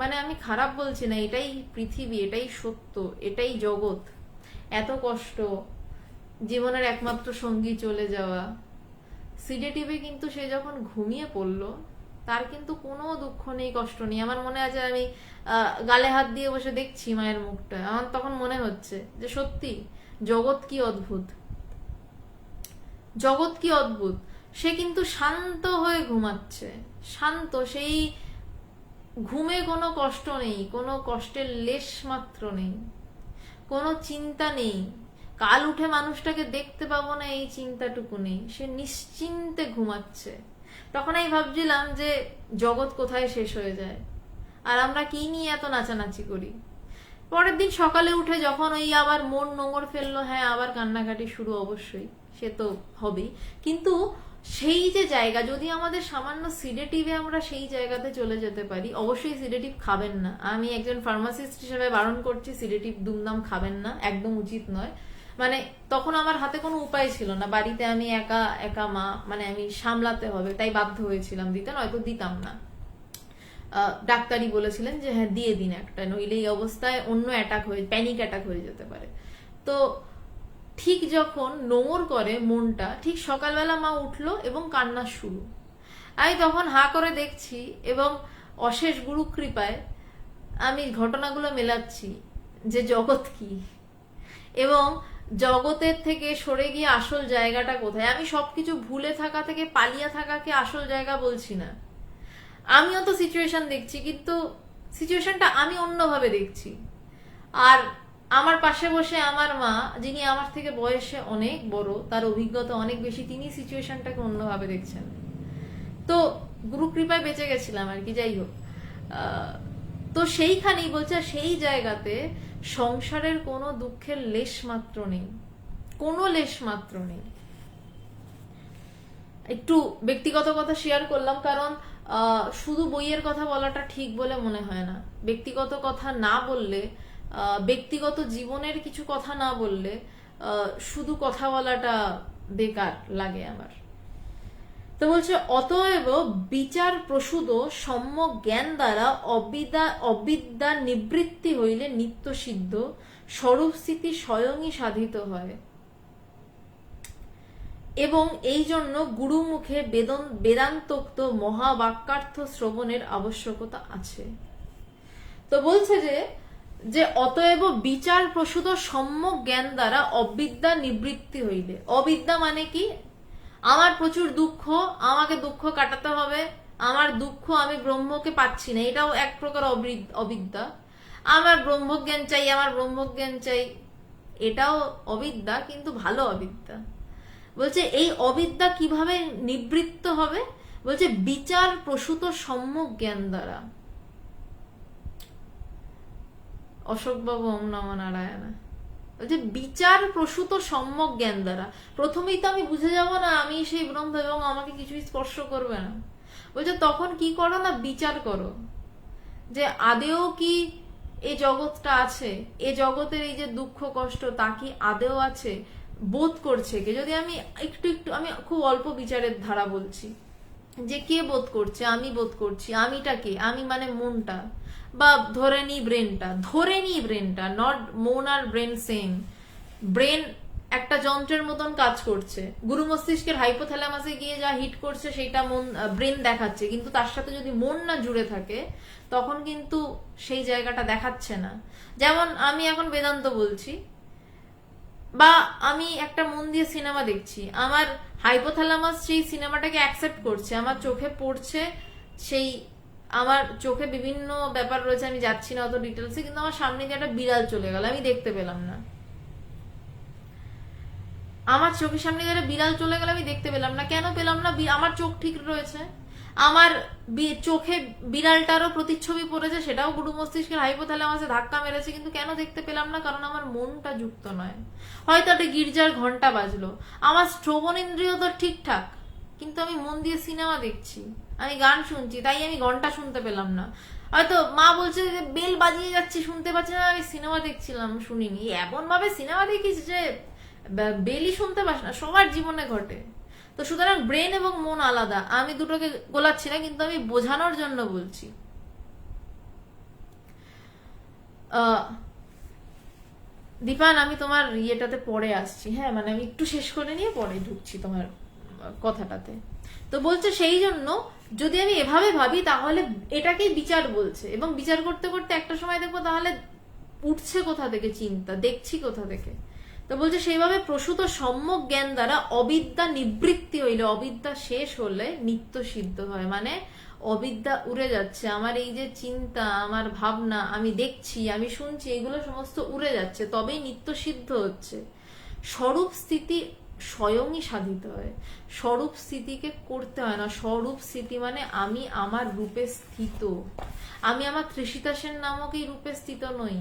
মানে আমি খারাপ বলছি না, এটাই পৃথিবী, এটাই সত্য, এটাই জগৎ। এত কষ্ট, জীবনের একমাত্র সঙ্গী চলে যাওয়া। সিডেটিভে কিন্তু সে যখন ঘুমিয়ে পড়লো, তার কিন্তু কোনো দুঃখ নেই, কষ্ট নেই। আমার মনে আছে আমি গালে হাত দিয়ে বসে দেখছি মায়ের মুখটা, আমার তখন মনে হচ্ছে যে সত্যি জগৎ কি অদ্ভুত, জগৎ কি অদ্ভুত। সে কিন্তু শান্ত হয়ে ঘুমাচ্ছে, শান্ত, সেই ঘুমে কোনো কষ্ট নেই, কোনো কষ্টের লেশ মাত্র নেই, কোনো চিন্তা নেই, কাল উঠে মানুষটাকে দেখতে পাবো না এই চিন্তাটুকু নেই, সে নিশ্চিন্তে ঘুমাচ্ছে। তখন আমি ভাবছিলাম যে জগৎ কোথায় শেষ হয়ে যায়, আর আমরা কি নিয়ে এত নাচানাচি করি। পরের দিন সকালে উঠে যখন ওই আবার মন নোংর ফেললো, হ্যাঁ আবার কান্নাকাটি শুরু, অবশ্যই সে তো হবেই, কিন্তু সেই যে জায়গা, যদি আমাদের সামান্য সিডেটিভে আমরা সেই জায়গাতে চলে যেতে পারি, অবশ্যই সিডেটিভ খাবেন না, আমি একজন ফার্মাসিস্ট হিসেবে বারণ করছি, সিডেটিভ দুমদাম খাবেন না, একদম উচিত নয়। মানে তখন আমার হাতে কোনো উপায় ছিল না, বাড়িতে আমি একা একা মা, মানে আমি সামলাতে হবে, তাই বাধ্য হয়েছিলাম দিতে, নয়তো দিতাম না। ডাক্তারই বলেছিলেন যে হ্যাঁ দিয়ে দিন একটা, নইলে এই অবস্থায় অন্য অ্যাটাক হয়ে, প্যানিক অ্যাটাক হয়ে যেতে পারে। তো ঠিক যখন নোংর করে মনটা, ঠিক সকালবেলা মা উঠলো এবং কান্না শুরু। আমি তখন হা করে দেখছি এবং অশেষ গুরু কৃপায় আমি ঘটনাগুলো মেলাচ্ছি যে জগৎ কি এবং জগতের থেকে সরে গিয়ে আসল জায়গাটা কোথায়। আমি সবকিছু ভুলে থাকা থেকে পালিয়ে থাকাকে আসল জায়গা বলছি না, আমিও তো সিচুয়েশন দেখছি, কিন্তু সিচুয়েশনটা আমি অন্যভাবে দেখছি। আর আমার পাশে বসে আমার মা, যিনি আমার থেকে বয়সে অনেক বড়, তার অভিজ্ঞতা অনেক বেশি, তিনি সিচুয়েশনটাকে অন্যভাবে দেখছেন। তো গুরু কৃপায় বেঁচে গেছিলাম আর কি, যাই হোক। তো সেইখানেই বলছে, সেই জায়গাতে সংসারের কোনো দুঃখের লেশ মাত্র নেই, কোনো লেশ মাত্র নেই। একটু ব্যক্তিগত কথা শেয়ার করলাম, কারণ শুধু বইয়ের কথা বলাটা ঠিক বলে মনে হয় না। ব্যক্তিগত কথা না বললে, ব্যক্তিগত জীবনের কিছু কথা না বললে শুধু কথা বলাটা বেকার লাগে আমার। তো বলছে, অতএব বিচার প্রসূত সম্যক জ্ঞান দ্বারা অবিদ্যা নিবৃত্তি হইলে নিত্য সিদ্ধ স্বরূপস্থিতি স্বয়ংই সাধিত হয়, এবং এই জন্য গুরুমুখে বেদান্তোক্ত মহাবাক্যার্থ শ্রবণের আবশ্যকতা আছে। তো বলছে যে অতএব বিচার প্রসূত সম্যক জ্ঞান দ্বারা অবিদ্যা নিবৃত্তি হইলে, অবিদ্যা মানে কি, আমার প্রচুর দুঃখ, আমাকে দুঃখ কাটাতে হবে, আমার দুঃখ আমি ব্রহ্মকে পাচ্ছি না, এটাও এক প্রকার অবিদ্যা। আমার ব্রহ্মজ্ঞান চাই, আমার ব্রহ্মজ্ঞান চাই, এটাও অবিদ্যা, কিন্তু ভালো অবিদ্যা। বলছে এই অবিদ্যা কিভাবে নিবৃত্ত হবে, বলছে বিচার প্রসূত সম্যক জ্ঞান দ্বারা। অশোকবাবু ওম নমঃ নারায়ণা বলছে বিচার প্রসূত সম্যক জ্ঞান দ্বারা। প্রথমেই তো আমি বুঝে যাব না আমি সেই ব্রহ্ম এবং আমাকে কিছুই স্পর্শ করবে না। বলছে তখন কি করো না, বিচার করো যে আদেও কি এই জগৎটা আছে, এই জগতের এই যে দুঃখ কষ্ট তা কি আদেও আছে, বোধ করছে কে। যদি আমি একটু আমি খুব অল্প বিচারের ধারা বলছি, যে কে বোধ করছে, আমি বোধ করছি, আমিটা কে, আমি মানে মনটা, বা ধরে নি ব্রেনটা, নট মন আর ব্রেন সেম। ব্রেন একটা যন্ত্রের মতন কাজ করছে, গুরু মস্তিষ্কের হাইপোথ্যালামাসে গিয়ে যা হিট করছে সেটা মন ব্রেন দেখাচ্ছে, কিন্তু তার সাথে যদি মন না জুড়ে থাকে তখন কিন্তু সেই জায়গাটা দেখাচ্ছে না। যেমন আমি এখন বেদান্ত বলছি, বা আমি একটা মন দিয়ে সিনেমা দেখছি, আমার হাইপোথ্যালামাস সেই সিনেমাটাকে অ্যাকসেপ্ট করছে, আমার চোখে পড়ছে, সেই আমার চোখে বিভিন্ন ব্যাপার রয়েছে, আমি যাচ্ছি না অত ডিটেলসে, কিন্তু আমার সামনে দিয়ে একটা বিড়াল চলে গেল, আমি দেখতে পেলাম না। আমার চোখের সামনে দিয়ে একটা বিড়াল চলে গেল, আমি দেখতে পেলাম না। কেন পেলাম না? আমার চোখ ঠিক রয়েছে, আমার চোখে বিড়ালটারও প্রতিচ্ছবি পড়েছে, সেটাও গুরু মস্তিষ্কের হাইপোথ্যালামাসে ধাক্কা মেরেছে, কিন্তু কেন দেখতে পেলাম না? কারণ আমার মনটা যুক্ত নয়। হয়তো একটা গির্জার ঘন্টা বাজলো, আমার শ্রবণেন্দ্রিয় তো ঠিকঠাক, কিন্তু আমি মন দিয়ে সিনেমা দেখছি, আমি গান শুনছি, তাই আমি ঘন্টা শুনতে পেলাম না। হয়তো মা বলছে যে বেল বাজিয়ে যাচ্ছে শুনতে পাচ্ছি না, আমি সিনেমা দেখছিলাম শুনিনি। এমন ভাবে সিনেমা দেখিস যে বেলই শুনতে পাস না, সবার জীবনে ঘটে। তো সুতরাং ব্রেন এবং মন আলাদা, আমি দুটোকে গোলাচ্ছি না, কিন্তু আমি বোঝানোর জন্য বলছি। দীপান, আমি তোমার ইয়েটাতে পরে আসছি, হ্যাঁ, মানে আমি একটু শেষ করে নিয়ে পরে ঢুকছি তোমার কথাটাতে। তো বলছে সেই জন্য যদি আমি এভাবে ভাবি তাহলে এটাকেই বিচার বলছে, এবং বিচার করতে করতে একটা সময় দেখবো তাহলে উঠছে কোথা থেকে চিন্তা, দেখছি কোথা থেকে। তো বলছে সেইভাবে প্রসূত সম্যক জ্ঞান দ্বারা অবিদ্যা নিবৃত্তি হইলে, অবিদ্যা শেষ হলে নিত্য সিদ্ধ হয়। মানে অবিদ্যা উড়ে যাচ্ছে, আমার এই যে চিন্তা, আমার ভাবনা, আমি দেখছি, আমি শুনছি, এগুলো সমস্ত উড়ে যাচ্ছে, তবেই নিত্য সিদ্ধ হচ্ছে। স্বরূপ স্থিতি স্বয়ংই সাধিত হয়। স্বরূপ স্থিতিকে করতে হয় না। স্বরূপ স্থিতি মানে আমি আমার রূপে স্থিত। আমি আমার তৃষিতা সেন নামক এই রূপে স্থিত নই,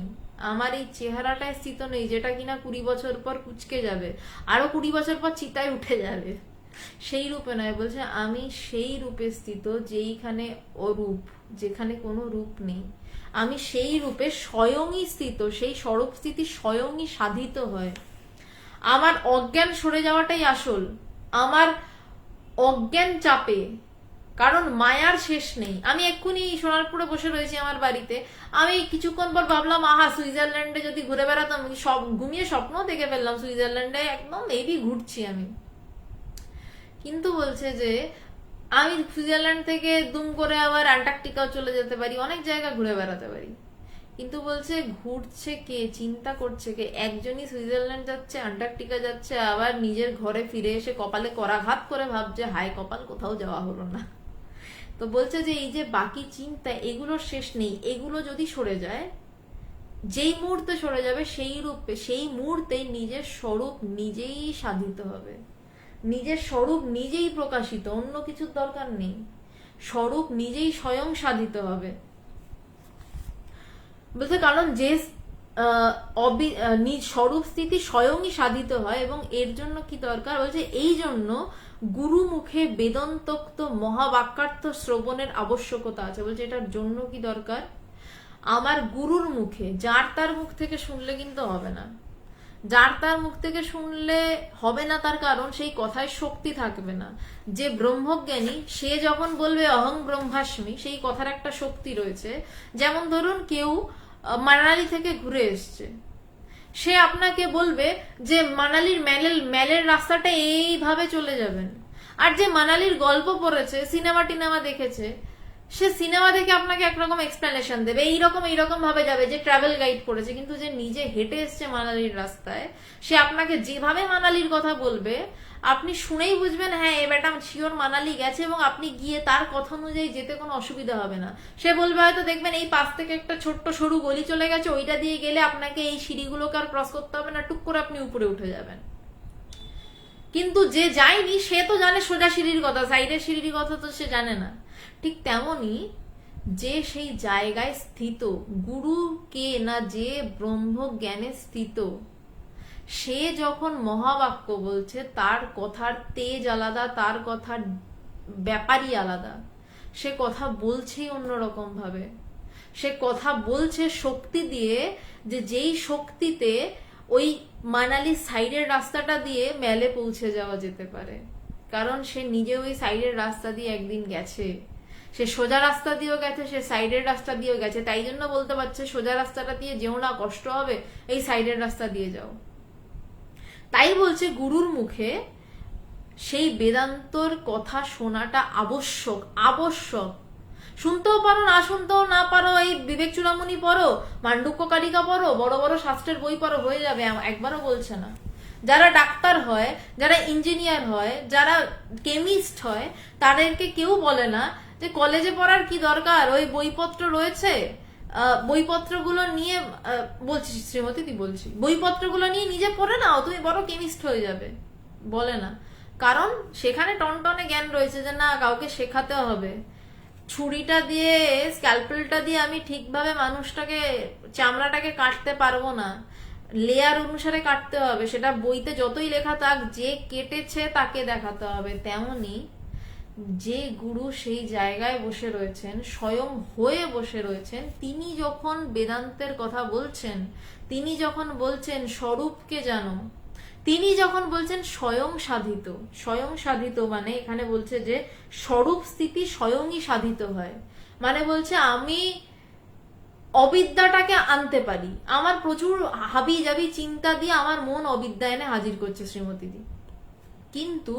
আমার এই চেহারাটায় স্থিত নেই, যেটা কিনা 20 বছর পর কুচকে যাবে, আরো 20 বছর পর চিতায় উঠে যাবে। সেই রূপে নয়, বলছে আমি সেই রূপে স্থিত যেইখানে অরূপ, যেখানে কোনো রূপ নেই। আমি সেই রূপে স্বয়ংই স্থিত, সেই স্বরূপ স্থিতি স্বয়ংই সাধিত হয়। আমার অজ্ঞান সরে যাওয়াটাই আসল। আমার অজ্ঞান চাপে, কারণ মায়ার শেষ নেই। আমি এক্ষুনি সোনারপুরে বসে রয়েছি আমার বাড়িতে, আমি কিছুক্ষণ পর ভাবলাম আহা সুইজারল্যান্ডে যদি ঘুরে বেড়াতাম, সব ঘুমিয়ে স্বপ্ন দেখে ফেললাম সুইজারল্যান্ডে একদম মেবি ঘুরছি আমি। কিন্তু বলছে যে আমি সুইজারল্যান্ড থেকে দুম করে আবার অ্যান্টার্কটিকাও চলে যেতে পারি, অনেক জায়গা ঘুরে বেড়াতে পারি। কিন্তু বলছে ঘুরছে কে, চিন্তা করছে কে? একজনই সুইজারল্যান্ড যাচ্ছে, অ্যান্টার্কটিকা যাচ্ছে, আবার নিজের ঘরে ফিরে এসে কপালে করাঘাত করে ভাবছে হায় কপাল, কোথাও যাওয়া হলো না। তো বলছে যে এই যে বাকি চিন্তা, এগুলোর শেষ নেই। এগুলো যদি সরে যায়, যেই মুহূর্তে সরে যাবে সেই রূপে, সেই মুহূর্তে নিজের স্বরূপ নিজেই সাধিত হবে। নিজের স্বরূপ নিজেই প্রকাশিত, অন্য কিছুর দরকার নেই। স্বরূপ নিজেই স্বয়ং সাধিত হবে। বলতে কারণ যে স্বরূপ স্থিতি স্বয়ংই সাধিত হয়, এবং এর জন্য কি দরকার? বলছে এই জন্য গুরু মুখে বেদন্তোক্ত মহাবাক্যার্থ শ্রবণের আবশ্যকতা আছে। বলছে এটার জন্য কি দরকার? আমার গুরুর মুখে, যার তার মুখ থেকে শুনলে কিন্তু হবে না। যার তার মুখ থেকে শুনলে হবে না, তার কারণ সেই কথায় শক্তি থাকবে না। যে ব্রহ্মজ্ঞানী সে যখন বলবে অহং ব্রহ্মাস্মি, সেই কথার একটা শক্তি রয়েছে। যেমন ধরুন কেউ মানালি থেকে ঘুরে এসছে, সে আপনাকে বলবে যে মানালির ম্যালের রাস্তাটা এইভাবে চলে যাবেন। আর যে মানালির গল্প পড়েছে, সিনেমা টিনেমা দেখেছে, সে সিনেমা দেখে আপনাকে একরকম এক্সপ্লেনেশন দেবে, এইরকম ভাবে যাবে, যে ট্রাভেল গাইড পড়েছে। কিন্তু যে নিজে হেঁটে এসছে মানালির রাস্তায়, সে আপনাকে যেভাবে মানালির কথা বলবে, আপনি শুনেই বুঝবেন হ্যাঁ এ বেটা শিওর মানালি গেছে, এবং আপনি গিয়ে তার কথা অনুযায়ী যেতে কোনো অসুবিধা হবে না। সে বলবে হয়তো দেখবেন এই পাশ থেকে একটা ছোট্ট সরু গলি চলে গেছে, ওইটা দিয়ে গেলে আপনাকে এই সিঁড়িগুলোকে আর ক্রস করতে হবে না, টুক করে আপনি উপরে উঠে যাবেন। কিন্তু যে যায়নি সে তো জানে সোজা সিঁড়ির কথা, সাইডের সিঁড়ির কথা তো সে জানে না। ঠিক তেমনি যে সেই জায়গায় স্থিত, গুরু কে না, যে ব্রহ্ম জ্ঞানে স্থিত, সে যখন মহাবাক্য বলছে, তার কথার তেজ আলাদা, তার কথার ব্যাপারই আলাদা। সে কথা বলছেই অন্যরকম ভাবে। সে কথা বলছে শক্তি দিয়ে, যে যেই শক্তিতে ওই মানালি সাইডের রাস্তাটা দিয়ে মেলে পৌঁছে যাওয়া যেতে পারে। কারণ সে নিজে ওই সাইডের রাস্তা দিয়ে একদিন গেছে, সে সোজা রাস্তা দিয়েও গেছে, সে সাইডের রাস্তা দিয়েও গেছে, তাই জন্য বলতে পারছে সোজা রাস্তাটা দিয়ে যেও না, কষ্ট হবে, এই সাইডের রাস্তা দিয়ে যাও। তাই বলছে গুরুর মুখে সেই বেদান্তর কথা শোনাটা আবশ্যক। আবশ্যক শুনতেও পারো, না শুনতেও না পারো, এই বিবেক চূড়ামণি পড়ো, মান্ডুক্য কারিকা পড়ো, বড় বড় শাস্ত্রের বই পড়ো, হয়ে যাবে, একবারও বলছে না। যারা ডাক্তার হয়, যারা ইঞ্জিনিয়ার হয়, যারা কেমিস্ট হয়, তাদেরকে কেউ বলে না যে কলেজে পড়ার কি দরকার, ওই বইপত্র রয়েছে, বইপত্রগুলো নিয়ে বলছি শ্রীমতী, তুই বলছি বইপত্রগুলো নিয়ে নিজে পড়ে নাও, তুমি বড় কেমিস্ট হয়ে যাবে, বলে না। কারণ সেখানে টনটনে জ্ঞান রয়েছে যে না, কাউকে শেখাতে হবে। ছুরিটা দিয়ে, স্ক্যালপেলটা দিয়ে আমি ঠিকভাবে মানুষটাকে, চামড়াটাকে কাটতে পারবো না, লেয়ার অনুসারে কাটতে হবে। সেটা বইতে যতই লেখা থাক, যে কেটেছে তাকে দেখাতে হবে। তেমনি যে গুরু সেই জায়গায় বসে রয়েছেন, স্বয়ং হয়ে বসে রয়েছেন, তিনি যখন বেদান্তের কথা বলছেন, তিনি যখন বলছেন স্বরূপকে জানো, তিনি যখন বলছেন স্বয়ং সাধিত। স্বয়ং সাধিত মানে এখানে বলছে যে স্বরূপ স্থিতি স্বয়ংই সাধিত হয়। মানে বলছে আমি অবিদ্যাটাকে আনতে পারি। আমার প্রচুর হাবি জাবি চিন্তা দিয়ে আমার মন অবিদ্যা এনে হাজির করছে শ্রীমতীদি, কিন্তু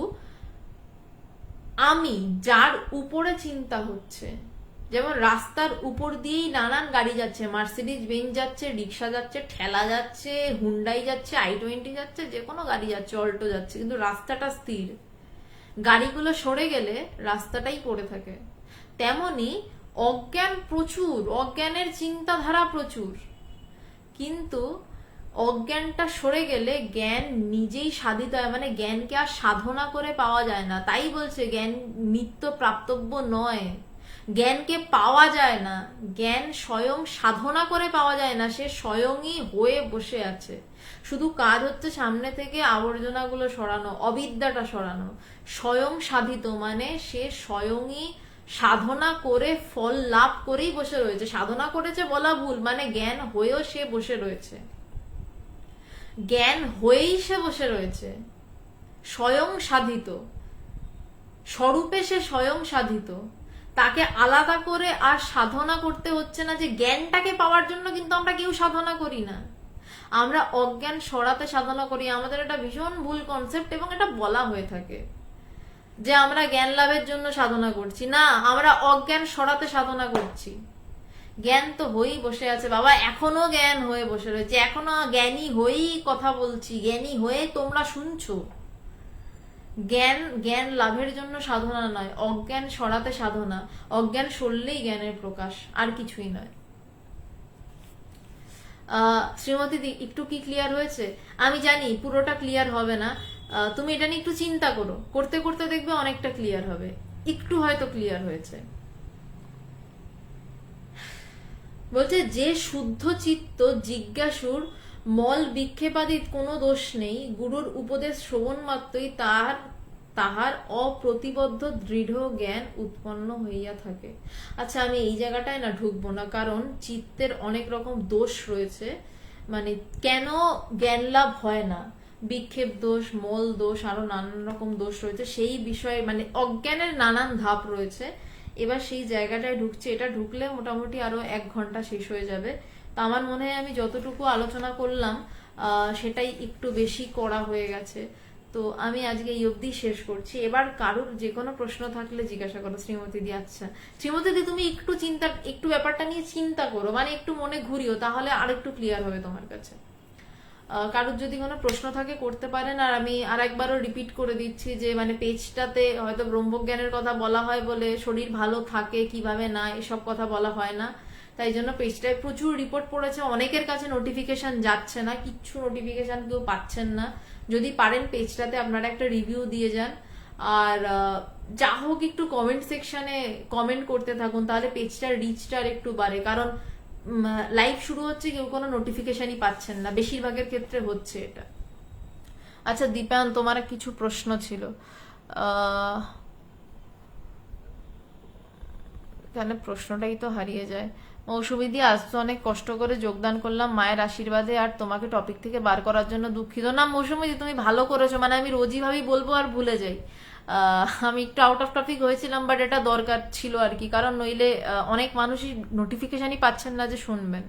আমি যার উপরে চিন্তা হচ্ছে, যেমন রাস্তার উপর দিয়েই নানান গাড়ি যাচ্ছে, মার্সিডিজ বেঞ্চ যাচ্ছে, রিক্সা যাচ্ছে, ঠেলা যাচ্ছে, হুন্ডাই যাচ্ছে, i20 যাচ্ছে, যে কোনো গাড়ি যাচ্ছে, অল্টো যাচ্ছে, কিন্তু রাস্তাটা স্থির। গাড়িগুলো সরে গেলে রাস্তাটাই পড়ে থাকে। তেমনি অজ্ঞান প্রচুর, অজ্ঞানের চিন্তাধারা প্রচুর, কিন্তু অজ্ঞানটা সরে গেলে জ্ঞান নিজেই সাধিত হয়। মানে জ্ঞানকে আর সাধনা করে পাওয়া যায় না। তাই বলছে জ্ঞান নিত্য প্রাপ্তব্য নয়, জ্ঞানকে পাওয়া যায় না, জ্ঞান স্বয়ং সাধনা করে পাওয়া যায় না, সে স্বয়ংই হয়ে বসে আছে। শুধু কাজ হচ্ছে সামনে থেকে আবর্জনাগুলো সরানো, অবিদ্যাটা সরানো। স্বয়ং সাধিত মানে সে স্বয়ংই সাধনা করে ফল লাভ করেই বসে রয়েছে। সাধনা করেছে বলা ভুল, মানে জ্ঞান হয়েও সে বসে রয়েছে, জ্ঞান হয়েই সে বসে রয়েছে, স্বয়ং সাধিত স্বরূপে সে স্বয়ং সাধিত। তাকে আলাদা করে আর সাধনা করতে হচ্ছে না। যে জ্ঞানটাকে পাওয়ার জন্য কিন্তু আমরা কেউ সাধনা করি না, আমরা অজ্ঞান সরাতে সাধনা করি। আমাদের এটা ভীষণ ভুল কনসেপ্ট, এবং এটা বলা হয়ে থাকে যে আমরা জ্ঞান লাভের জন্য সাধনা করছি। না, আমরা অজ্ঞান সরাতে সাধনা করছি। জ্ঞান তো হয়েই বসে আছে বাবা, এখনো জ্ঞান হয়ে বসে রয়েছে, এখনো জ্ঞানী হয়েই কথা বলছি, জ্ঞানী হয়ে তোমরা শুনছো। জ্ঞান জ্ঞান লাভের জন্য সাধনা নয়, অজ্ঞান সরাতে সাধনা। অজ্ঞান সরলেই জ্ঞানের প্রকাশ, আর কিছুই নয়। শ্রীমতী একটু কি ক্লিয়ার হয়েছে? আমি জানি পুরোটা ক্লিয়ার হবে না, তুমি এটা নিয়ে একটু চিন্তা করো, করতে করতে দেখবে অনেকটা ক্লিয়ার হবে। একটু হয়তো ক্লিয়ার হয়েছে। বলছে যে শুদ্ধ চিত্ত জিজ্ঞাসুর মল বিক্ষেপাদিত কোনো দোষ নেই, গুরুর উপদেশ শ্রবণ মাত্রই তাহার অপ্রতিবদ্ধ দৃঢ় জ্ঞান উৎপন্ন হইয়া থাকে। আচ্ছা, আমি এই জায়গাটায় না ঢুকবো না, কারণ চিত্তের অনেক রকম দোষ রয়েছে। মানে কেন জ্ঞান লাভ হয় না, বিক্ষেপ দোষ, মল দোষ, আরো নানান রকম দোষ রয়েছে, সেই বিষয়ে মানে অজ্ঞানের নানান ধাপ রয়েছে। এবার সেই জায়গাটায় ঢুকছে, এটা ঢুকলে মোটামুটি আরো 1 ঘন্টা শেষ হয়ে যাবে। তো আমার মনে হয় আমি যতটুকু আলোচনা করলাম সেটাই একটু বেশি করা হয়ে গেছে। তো আমি আজকে এই অবধি শেষ করছি। এবার কারোর যে কোনো প্রশ্ন থাকলে জিজ্ঞাসা করো শ্রীমতী দি। আচ্ছা শ্রীমতী দি, তুমি একটু ব্যাপারটা নিয়ে চিন্তা করো, মানে একটু মনে ঘুরিও, তাহলে আর একটু ক্লিয়ার হবে তোমার কাছে। কারোর যদি কোনো প্রশ্ন থাকে করতে পারেন। আর আমি আর একবারও রিপিট করে দিচ্ছি যে মানে পেজটাতে হয়তো ব্রহ্মজ্ঞানের কথা বলা হয় বলে শরীর ভালো থাকে কিভাবে না, এসব কথা বলা হয় না। তাই জন্য পেজটায় প্রচুর রিপোর্ট পড়েছে, অনেকের কাছে নোটিফিকেশন যাচ্ছে না, কিচ্ছু নোটিফিকেশন কেউ পাচ্ছেন না। যদি পারেন পেজটাতে আপনারা একটা রিভিউ দিয়ে যান, আর যা হোক একটু কমেন্ট সেকশনে কমেন্ট করতে থাকুন, তাহলে পেজটার রিচটা একটু বাড়ে। কারণ লাইভ শুরু হচ্ছে, কেউ কোনো নোটিফিকেশনই পাচ্ছেন না, বেশিরভাগের ক্ষেত্রে হচ্ছে এটা। আচ্ছা দীপায়ন, তোমার কিছু প্রশ্ন ছিল। এখানে প্রশ্নটাই তো হারিয়ে যায়। মৌসুমী দি, আজ তো অনেক কষ্ট করে যোগদান করলাম মায়ের আশীর্বাদে, আর তোমাকে টপিক থেকে বার করার জন্য দুঃখিত। না মৌসুমী দি, তুমি ভালো করেছো, মানে আমি রোজই ভাবি বলবো আর ভুলে যাই। আমি একটু আউট অফ টপিক হয়েছিলাম, বাট এটা দরকার ছিল আর কি, কারণ নইলে অনেক মানুষই নোটিফিকেশনই পাচ্ছেন না যে শুনবেন।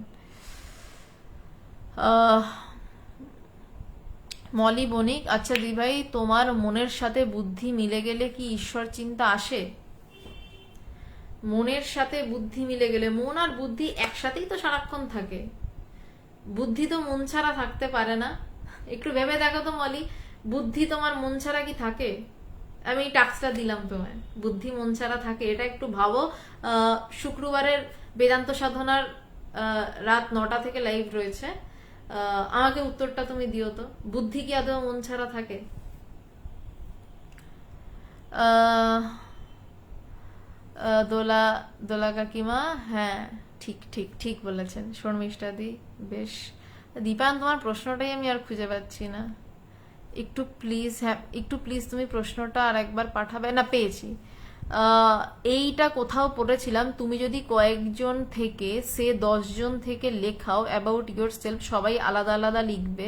মলি বণিক, আচ্ছা দি ভাই, তোমার মনের সাথে বুদ্ধি মিলে গেলে কি ঈশ্বর চিন্তা আসে? মনের সাথে বুদ্ধি মিলে গেলে, মন আর বুদ্ধি একসাথেই তো সারাক্ষণ থাকে, বুদ্ধি তো মন ছাড়া থাকতে পারে না। একটু ভেবে দেখো তো মলি, বুদ্ধি তোমার মন ছাড়া কি থাকে? আমি এই টাস্কটা দিলাম তোমায়, বুদ্ধি মন ছাড়া থাকে, এটা একটু ভাবো। শুক্রবারের বেদান্ত সাধনার রাত 9টা থেকে লাইভ রয়েছে, আমাকে উত্তরটা তুমি দিও তো, বুদ্ধি কি আদৌ মন ছাড়া থাকে? দোলা কাকিমা, হ্যাঁ ঠিক ঠিক ঠিক বলেছেন শর্মিষ্ঠা দি। বেশ দীপায়ন, তোমার প্রশ্নটাই আমি আর খুঁজে পাচ্ছি না, একটু প্লিজ, হ্যাঁ একটু প্লিজ তুমি প্রশ্নটা আর একবার পাঠাবে। না পেয়েছি, এইটা কোথাও পড়েছিলাম, তুমি যদি কয়েকজন থেকে সে 10 জন থেকে লেখাও অ্যাবাউট ইয়োর সেলফ, সবাই আলাদা আলাদা লিখবে,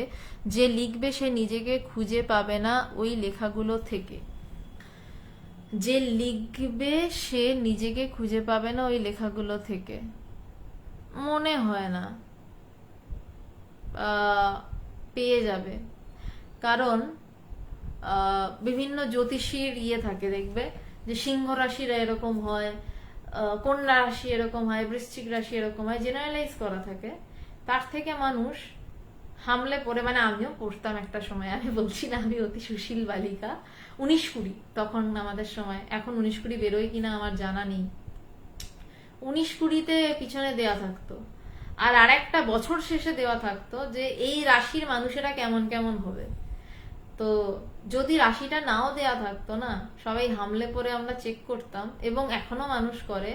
যে লিখবে সে নিজেকে খুঁজে পাবে না ওই লেখাগুলো থেকে। যে লিখবে সে নিজেকে খুঁজে পাবে না ওই লেখাগুলো থেকে, মনে হয় না পেয়ে যাবে। কারণ বিভিন্ন জ্যোতিষীর ইয়ে থাকে, দেখবে যে সিংহ রাশিরা এরকম হয়, কন্যা রাশি এরকম হয়, বৃশ্চিক রাশি এরকম হয়, জেনারেলাইজ করা থাকে, তার থেকে মানুষ হামলে পড়ে, মানে আমিও পড়তাম একটা সময়, আমি বলছি না আমি অতি সুশীল বালিকা, 19-20 তখন আমাদের সময়, এখন 19-20 বেরোয় কিনা আমার জানা নেই, 19-20-তে পিছনে দেয়া থাকতো, আর আরেকটা বছর শেষে দেওয়া থাকতো যে এই রাশির মানুষেরা কেমন কেমন হবে। তো যদি রাশিটা নাও দেয়া থাকতো না, সবাই হামলে পরে আমরা চেক করতাম, এবং এখনো মানুষ করে,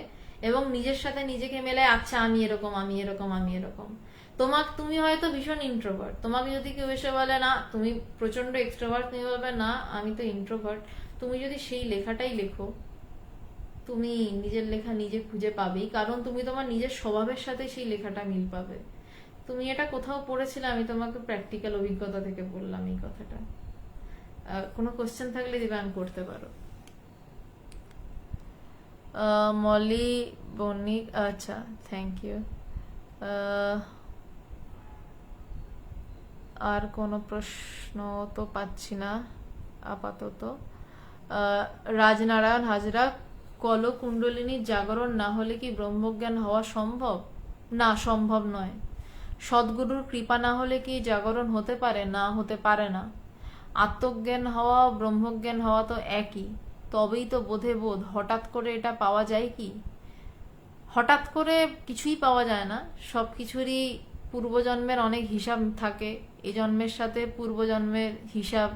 এবং নিজের সাথে নিজেকে মেলে, আচ্ছা আমি এরকম, আমি এরকম, আমি এরকম। তুমি হয়তো ভীষণ ইন্ট্রোভার্ট, তোমাকে যদি কেউ এসে বলে না তুমি প্রচন্ড এক্সট্রোভার্ট, তুমি বলবে না আমি তো ইন্ট্রোভার্ট, তুমি যদি সেই লেখাটাই লেখো, তুমি নিজের লেখা নিজে খুঁজে পাবেই, কারণ তুমি তোমার নিজের স্বভাবের সাথে সেই লেখাটা মিল পাবে। তুমি এটা কোথাও পড়েছিলে, আমি তোমাকে প্র্যাকটিক্যাল অভিজ্ঞতা থেকে বললাম এই কথাটা। কোনো কোশ্চেন থাকলে দিবান করতে পারো। মলি বণিক, আচ্ছা থ্যাংক ইউ। আর কোনো প্রশ্ন তো পাচ্ছি না আপাতত। রাজনারায়ণ হাজরা, কলকুণ্ডলিনীর জাগরণ না হলে কি ব্রহ্মজ্ঞান হওয়া সম্ভব? না, সম্ভব নয়। সদ্গুরুর কৃপা না হলে কি জাগরণ হতে পারে? না, হতে পারে না। আত্মজ্ঞান হওয়া ব্রহ্মজ্ঞান হওয়া তো একই, তবেই তো বোধে বোধ। হঠাৎ করে এটা পাওয়া যায় কি? হঠাৎ করে কিছুই পাওয়া যায় না, সব কিছুরই পূর্বজন্মের অনেক হিসাব থাকে, এই জন্মের সাথে পূর্বজন্মের হিসাব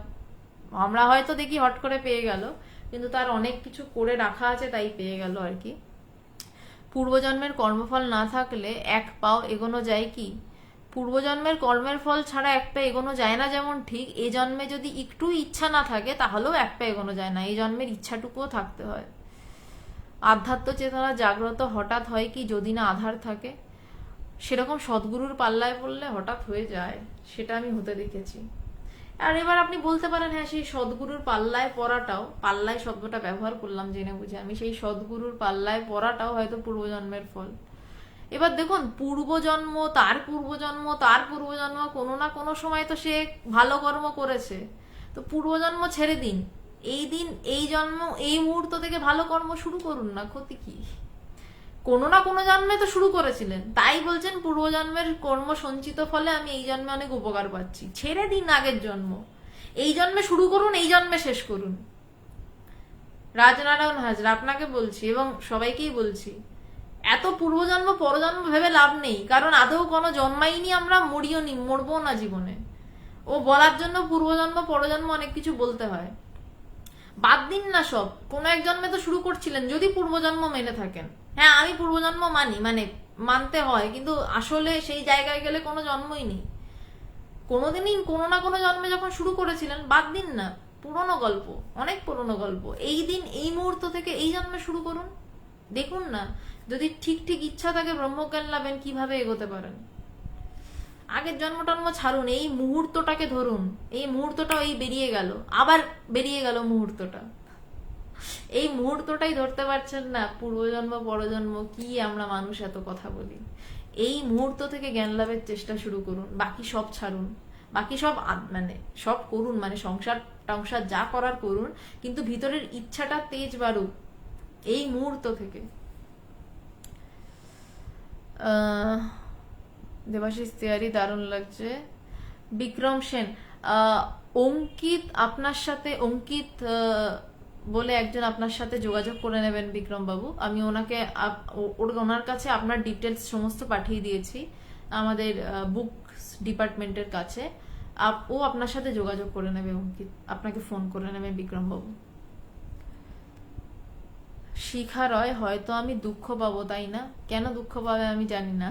আমরা হয়তো দেখি হট করে পেয়ে গেল, কিন্তু তার অনেক কিছু করে রাখা আছে, তাই পেয়ে গেল আর কি। পূর্বজন্মের কর্মফল না থাকলে এক পাও এগোনো যায় কি? পূর্বজন্মের কর্মের ফল ছাড়া এক পা এগোনো যায় না, যেমন ঠিক এই জন্মে যদি একটু ইচ্ছা না থাকে তাহলেও এক পা এগোনো যায় না, এই জন্মের ইচ্ছাটুকুও থাকতে হয়। আধ্যাত্ম চেতনা জাগ্রত হঠাৎ হয় কি যদি না আধার থাকে? সেরকম সদ্গুরুর পাল্লায় পড়লে হঠাৎ হয়ে যায়, সেটা আমি হতে দেখেছি। আর এবার আপনি বলতে পারেন হ্যাঁ সেই সদ্গুরুর পাল্লায় পড়াটাও, পাল্লায় শব্দটা ব্যবহার করলাম জেনে বুঝে আমি, সেই সদ্গুরুর পাল্লায় পড়াটাও হয়তো পূর্বজন্মের ফল। এবার দেখুন, পূর্বজন্ম, তার পূর্বজন্ম, তার পূর্বজন্ম, কোনো না কোনো সময় তো সে ভালো কর্ম করেছে, তো পূর্বজন্ম ছেড়ে দিন, এই দিন এই জন্ম এই মুহূর্ত থেকে ভালো কর্ম শুরু করুন না, ক্ষতি কি? কোনো না কোনো জন্মে তো শুরু করেছিলেন, তাই বলছেন পূর্বজন্মের কর্ম সঞ্চিত ফলে আমি এই জন্মে অনেক উপকার পাচ্ছি। ছেড়ে দিন আগের জন্ম, এই জন্মে শুরু করুন, এই জন্মে শেষ করুন। রাজনারায়ণ হাজরা, আপনাকে বলছি এবং সবাইকেই বলছি, এত পূর্বজন্ম পরজন্ম ভেবে লাভ নেই, কারণ আদৌ কোনো জন্মাইনি আমরা, মরিও নি, মরবো না জীবনে। ও বলার জন্য পূর্বজন্ম পরজন্ম অনেক কিছু বলতে হয়, বাদ দিন না সব। কোন এক জন্মে তো শুরু করছিলেন, যদি পূর্বজন্ম মেনে থাকেন। হ্যাঁ আমি পূর্বজন্ম মানি, মানে মানতে হয়, কিন্তু আসলে সেই জায়গায় গেলে কোনো জন্মই নেই। কোনোদিনই কোনো না কোনো জন্মে যখন শুরু করেছিলেন, বাদ দিন না, পুরনো গল্প, অনেক পুরনো গল্প। এই দিন এই মুহূর্ত থেকে এই জন্মে শুরু করুন, দেখুন না যদি ঠিক ঠিক ইচ্ছা থাকে ব্রহ্মজ্ঞান লাভেন কিভাবে এগোতে পারেন। আগের জন্ম টন্ম ছাড়ুন, এই মুহূর্তটাকে ধরুন। এই মুহূর্তটা এই বেরিয়ে গেল, আবার বেরিয়ে গেল মুহূর্তটা, এই মুহূর্তটাই ধরতে পারছেন না। পূর্বজন্ম পরজন্ম কি আমরা মানুষ এত কথা বলি, এই মুহূর্ত থেকে জ্ঞান লাভের চেষ্টা শুরু করুন, বাকি সব ছাড়ুন, বাকি সব মানে সব করুন, মানে সংসার টংসার যা করার করুন, কিন্তু ভিতরের ইচ্ছাটা তেজ বাড়ুক এই মুহূর্ত থেকে। দেবাশিস তিওয়ারি, দারুণ লাগছে। বিক্রম সেন, অঙ্কিত আপনার সাথে, অঙ্কিত বলে একজন আপনার সাথে যোগাযোগ করে নেবেন বিক্রম বাবু। আমি ওনাকে ওনার কাছে আপনার ডিটেলস সমস্ত পাঠিয়ে দিয়েছি আমাদের বুক ডিপার্টমেন্টের কাছে। ও আপনার সাথে যোগাযোগ করে নেবে, অঙ্কিত আপনাকে ফোন করে নেবে বিক্রম বাবু। শিখা রয়, হয়তো আমি দুঃখ পাবো, তাই না? কেন দুঃখ পাবে আমি জানি না।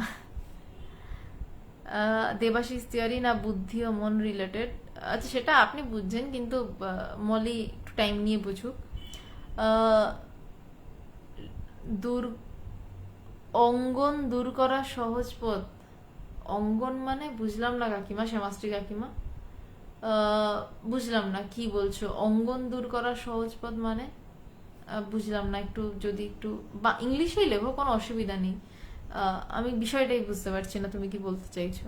দেবাশিস তিওয়ারি, না বুদ্ধি ও মন রিলেটেড, আচ্ছা সেটা আপনি বুঝছেন, কিন্তু মলি একটু টাইম নিয়ে বুঝুক। অঙ্গন দূর করা সহজ পথ, অঙ্গন মানে বুঝলাম না কাকিমা, শ্যামাশ্রী কাকিমা, বুঝলাম না কি বলছো। অঙ্গন দূর করা সহজ পথ মানে বুঝলাম না, একটু যদি একটু বা ইংলিশেই লেখো, কোনো অসুবিধা নেই, আমি বিষয়টাই বুঝতে পারছি না তুমি কি বলতে চাইছো।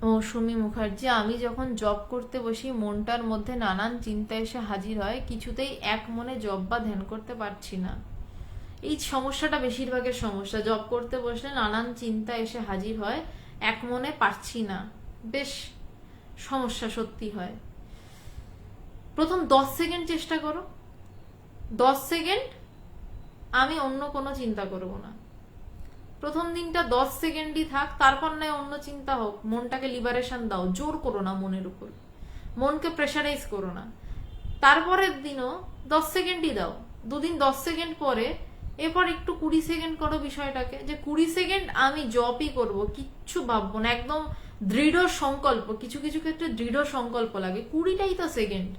মৌসুমী মুখার্জি, আমি যখন জব করতে বসি মনটার মধ্যে নানান চিন্তা এসে হাজির হয়, কিছুতেই এক মনে জব বা ধ্যান করতে পারছি না। এই সমস্যাটা বেশিরভাগের সমস্যা, জব করতে বসলে নানান চিন্তা এসে হাজির হয়, এক মনে পারছি না, বেশ সমস্যা সত্যি হয়। প্রথম 10 সেকেন্ড চেষ্টা করো, 10 সেকেন্ড আমি অন্য কোনো চিন্তা করব না। প্রথম দিনটা 10 সেকেন্ডই থাক, তারপর নয় অন্য চিন্তা হোক। মনটাকে লিবারেশন দাও, জোর করো না মনের উপর, মনকে প্রেশারাইজ করো না। তারপরের দিনও 10 সেকেন্ডই দাও, দুদিন 10 সেকেন্ড পরে, এরপর একটু 20 সেকেন্ড করো বিষয়টাকে, যে 20 সেকেন্ড আমি জবই করব, কিচ্ছু ভাববো না, একদম দৃঢ় সংকল্প। কিছু কিছু ক্ষেত্রে দৃঢ় সংকল্প লাগে, 20টাই তো সেকেন্ড,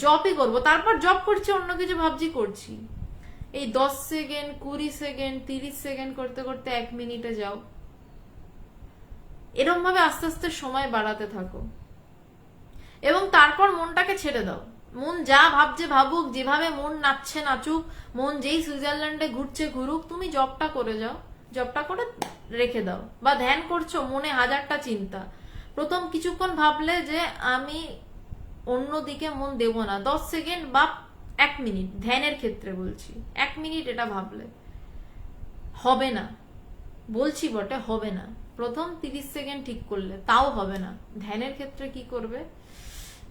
জবই করব। তারপর জব করছি, অন্য কিছু ভাবছি করছি। এই 10 সেকেন্ড, 20 সেকেন্ড, 30 সেকেন্ড করতে করতে 1 মিনিটে যাও। এরকম ভাবে আস্তে আস্তে সময় বাড়াতে থাকো এবং তারপর মনটাকে ছেড়ে দাও। মন যা ভাবছে ভাবুক, যেভাবে মন নাচছে নাচুক, মন যেই সুইজারল্যান্ডে ঘুরছে ঘুরুক, তুমি জবটা করে যাও, জবটা করে রেখে দাও। বা ধ্যান করছো, মনে হাজারটা চিন্তা, প্রথম কিছুক্ষণ ভাবলে যে আমি অন্যদিকে মন দেব না, 10 সেকেন্ড বা 1 মিনিট, ধ্যানের ক্ষেত্রে বলছি, 1 মিনিট এটা ভাবলে হবে না, বলছি বটে, হবে না। প্রথম 30 সেকেন্ড ঠিক করলে তাও হবে না, ধ্যানের ক্ষেত্রে কি করবে?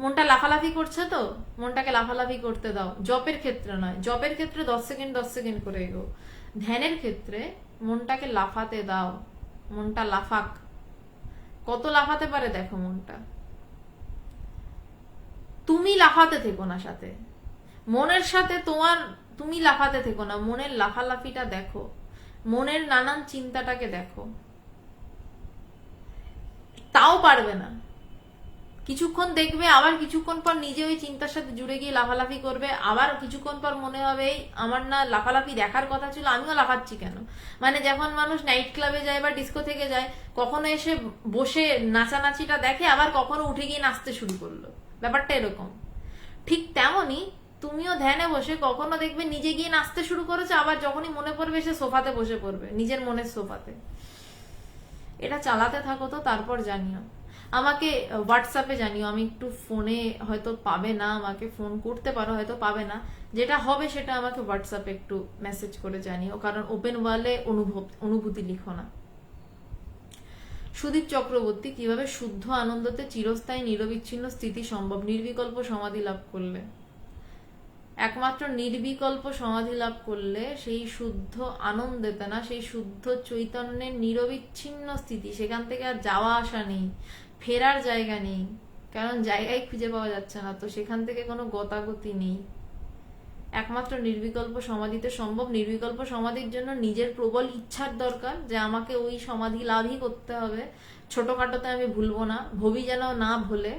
মনটা লাফালাফি করছে তো, মনটাকে লাফালাফি করতে দাও। জবের ক্ষেত্রে নয়, জবের ক্ষেত্রে 10 সেকেন্ড 10 সেকেন্ড করে এগো। ধ্যানের ক্ষেত্রে মনটাকে লাফাতে দাও, মনটা লাফাক। কত লাফাতে পারে দেখো মনটা, তুমি লাফাতে থেকো না সাথে, মনের সাথে তুমি লাফাতে থেকো না, মনের লাফালাফিটা দেখো, মনের নানান চিন্তাটাকে দেখো। তাও পারবে না, কিছুক্ষণ দেখবে, আবার কিছুক্ষণ পর নিজে ওই চিন্তার সাথে জুড়ে গিয়ে লাফালাফি করবে, আবার কিছুক্ষণ পর মনে হবে এই আমার না লাফালাফি দেখার কথা ছিল, আমিও লাফাচ্ছি কেন। মানে যখন মানুষ নাইট ক্লাবে যায় বা ডিস্কো থেকে যায়, কখনো এসে বসে নাচানাচিটা দেখে, আবার কখনো উঠে গিয়ে নাচতে শুরু করলো, ব্যাপারটা এরকম। ঠিক তেমনই তুমিও ধ্যানে বসে কখনো দেখবে নিজে গিয়ে নাচতে শুরু করেছে, আবার যখনই মনে পড়বে সে সোফাতে বসে পড়বে, নিজের মনের সোফাতে। এটা চালাতে থাকো তো, তারপর জানিও আমাকে, হোয়াটসঅ্যাপে জানিও। আমি একটু ফোনে হয়তো পাবে না, আমাকে ফোন করতে পারো, হয়তো পাবে না, যেটা হবে সেটা আমাকে হোয়াটসঅ্যাপে একটু মেসেজ করে জানিও, কারণ ওপেন ওয়ালে অনুভূতি লিখো না। সুদীপ চক্রবর্তী, কিভাবে শুদ্ধ আনন্দতে চিরস্থায়ী নিরবিচ্ছিন্ন স্থিতি সম্ভব? নির্বিকল্প সমাধি লাভ করলে, একমাত্র নির্বিকল্প সমাধি লাভ করলে, সেই শুদ্ধ আনন্দেতে না, সেই শুদ্ধ চৈতন্যের নিরবিচ্ছিন্ন স্থিতি, সেখান থেকে আর যাওয়া আসা নেই, ফেরার জায়গা নেই, কারণ জায়গায় খুঁজে পাওয়া যাচ্ছে না, তো সেখান থেকে কোনো গতাগতি নেই। একমাত্র নির্বিকল্প সমাধিতে সম্ভব। নির্বিকল্প সমাধির জন্য নিজের প্রবল ইচ্ছার দরকার, যে আমাকে ওই সমাধি লাভই করতে হবে, ছোটখাটোতে আমি ভুলবো না, ভবি যেন না ভোলে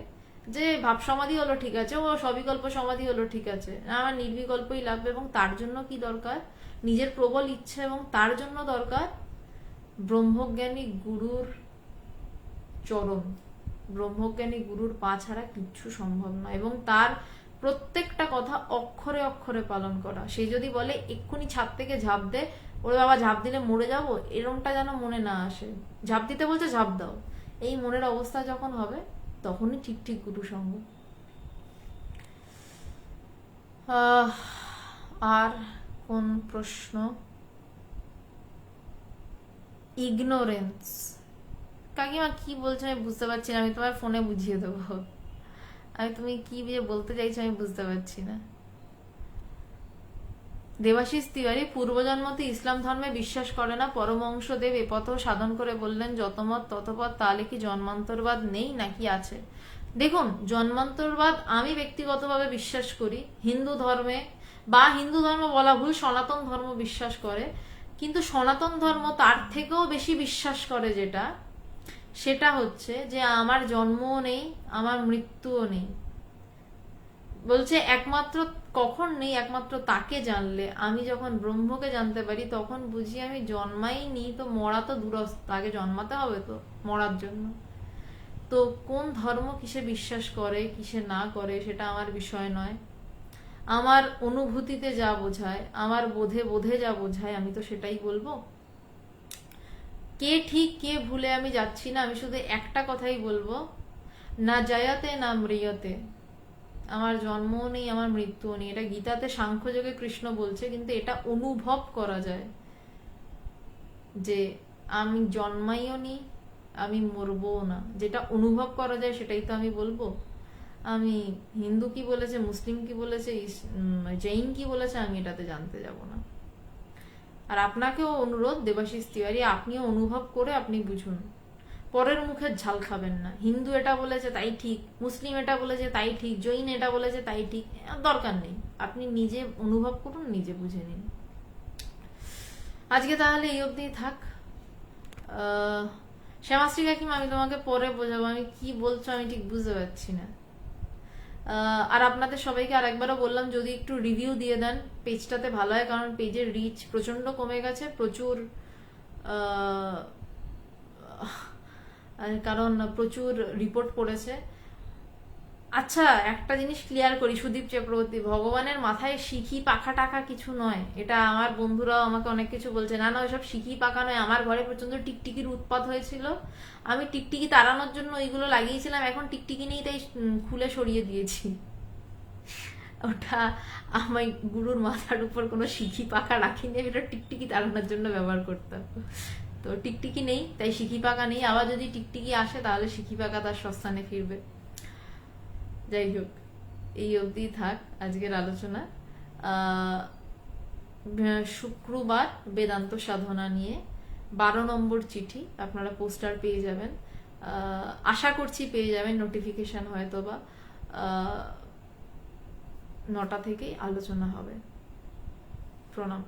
যে ভাব সমাধি হলো ঠিক আছে, ও সবিকল্প সমাধি হলো ঠিক আছে, আমার নির্বিকল্পই লাগবে। এবং তার জন্য কি দরকার? নিজের প্রবল ইচ্ছা, এবং তার জন্য দরকার ব্রহ্মজ্ঞানী গুরুর চরণ, ব্রহ্মজ্ঞানী গুরুর পা ছাড়া কিচ্ছু সম্ভব নয়, এবং তার প্রত্যেকটা কথা অক্ষরে অক্ষরে পালন করা। সে যদি বলে এক্ষুনি ছাদ থেকে ঝাঁপ দে, ওরে বাবা ঝাঁপ দিলে মরে যাবো, এরমটা যেন মনে না আসে। ঝাঁপ দিতে বলছে ঝাঁপ দাও, এই মনের অবস্থা যখন হবে, তখনই ঠিক ঠিক গুরু সঙ্গ। আর কোন প্রশ্ন? ইগনোরেন্স, কাকিমা কি বলছো আমি বুঝতে পারছি না, আমি তোমার ফোনে বুঝিয়ে দেবো। তুমি কি যে বলতে চাইছো আমি বুঝতে পারছি না। দেবাশিস তিওয়ারি, পূর্বজন্মতে ইসলাম ধর্মে বিশ্বাস করে না, পরমহংস দেব এ পথ সাধন করে বললেন যতমত ততপথ, তাহলে কি জন্মান্তরবাদ নেই নাকি আছে? দেখুন, জন্মান্তরবাদ আমি ব্যক্তিগতভাবে বিশ্বাস করি, হিন্দু ধর্মে, বা হিন্দু ধর্ম বলা ভুল, সনাতন ধর্ম বিশ্বাস করে। কিন্তু সনাতন ধর্ম তার থেকেও বেশি বিশ্বাস করে যেটা, সেটা হচ্ছে যে আমার জন্মও নেই, আমার মৃত্যুও নেই। বলছে একমাত্র কখন নেই, একমাত্র তাকে জানলে। আমি যখন ব্রহ্মকে জানতে পারি, তখন বুঝি আমি জন্মাইনি, তো মরা তো দূরস্থ, আগে জন্মাতে হবে তো মরার জন্য। তো কোন ধর্ম কিসে বিশ্বাস করে কিসে না করে সেটা আমার বিষয় নয়, আমার অনুভূতিতে যা বোঝায়, আমার বোধে যা বোঝায়, আমি তো সেটাই বলবো। কে ঠিক কে ভুলে আমি যাচ্ছি না, আমি শুধু একটা কথাই বলবো, না জায়াতে না ম্রিয়তে, আমার জন্মও নেই আমার মৃত্যুও নেই। এটা গীতাতে সাংখ্যযোগে কৃষ্ণ বলছে, কিন্তু এটা অনুভব করা যায় যে আমি জন্মাইও নি, আমি মরবও না। যেটা অনুভব করা যায় সেটাই তো আমি বলবো। আমি হিন্দু কি বলেছে, মুসলিম কি বলেছে, জৈন কি বলেছে, আমি এটাতে জানতে যাব না। আর আপনাকেও অনুরোধ দেবাশিস তিওয়ারি, আপনিও অনুভব করে আপনি বুঝুন, পরের মুখের ঝাল খাবেন না। হিন্দু এটা বলেছে তাই ঠিক, মুসলিম এটা বলেছে তাই ঠিক, জৈন এটা বলেছে তাই ঠিক, দরকার নেই। আপনি নিজে অনুভব করুন, নিজে বুঝে নিন। আজকে তাহলে এই অবধি থাক। শ্যামাশ্রী কাকিমা, আমি তোমাকে পরে বোঝাবো, আমি কি বলছো আমি ঠিক বুঝতে পারছি না। আর আপনাদের সবাইকে আর একবারও বললাম, যদি একটু রিভিউ দিয়ে দেন পেজটাতে ভালো হয়, কারণ পেজের রিচ প্রচন্ড কমে গেছে, প্রচুর কারণ প্রচুর রিপোর্ট পড়েছে। আচ্ছা, একটা জিনিস ক্লিয়ার করি, সুদীপ চক্রবর্তী, ভগবানের মাথায় শিখি পাখা টাকা কিছু নয়। এটা আমার বন্ধুরাও আমাকে অনেক কিছু বলছে, না না ওইসব শিখি পাখা নয়। আমার ঘরে প্রচন্ড টিকটিকির উৎপাত হয়েছিল, আমি টিকটিকি তাড়ানোর জন্য ওইগুলো লাগিয়েছিলাম, এখন টিকটিকি নেই তাই খুলে সরিয়ে দিয়েছি। ওটা আমার গুরুর মাথার উপর কোনো শিখি পাখা রাখিনি, আমি ওটা টিকটিকি তাড়ানোর জন্য ব্যবহার করতাম। তো টিকটিকি নেই তাই শিখি পাকা নেই, আবার যদি টিকটিকি আসে তাহলে শিখি পাকা তার সস্থানে ফিরবে। যাই হোক, এই অবধি থাক আজকের আলোচনা। শুক্রবার বেদান্ত সাধনা নিয়ে 12 নম্বর চিঠি আপনারা পোস্টার পেয়ে যাবেন, আশা করছি পেয়ে যাবেন, নোটিফিকেশন হয়তো বা 9টা থেকেই আলোচনা হবে। প্রণাম।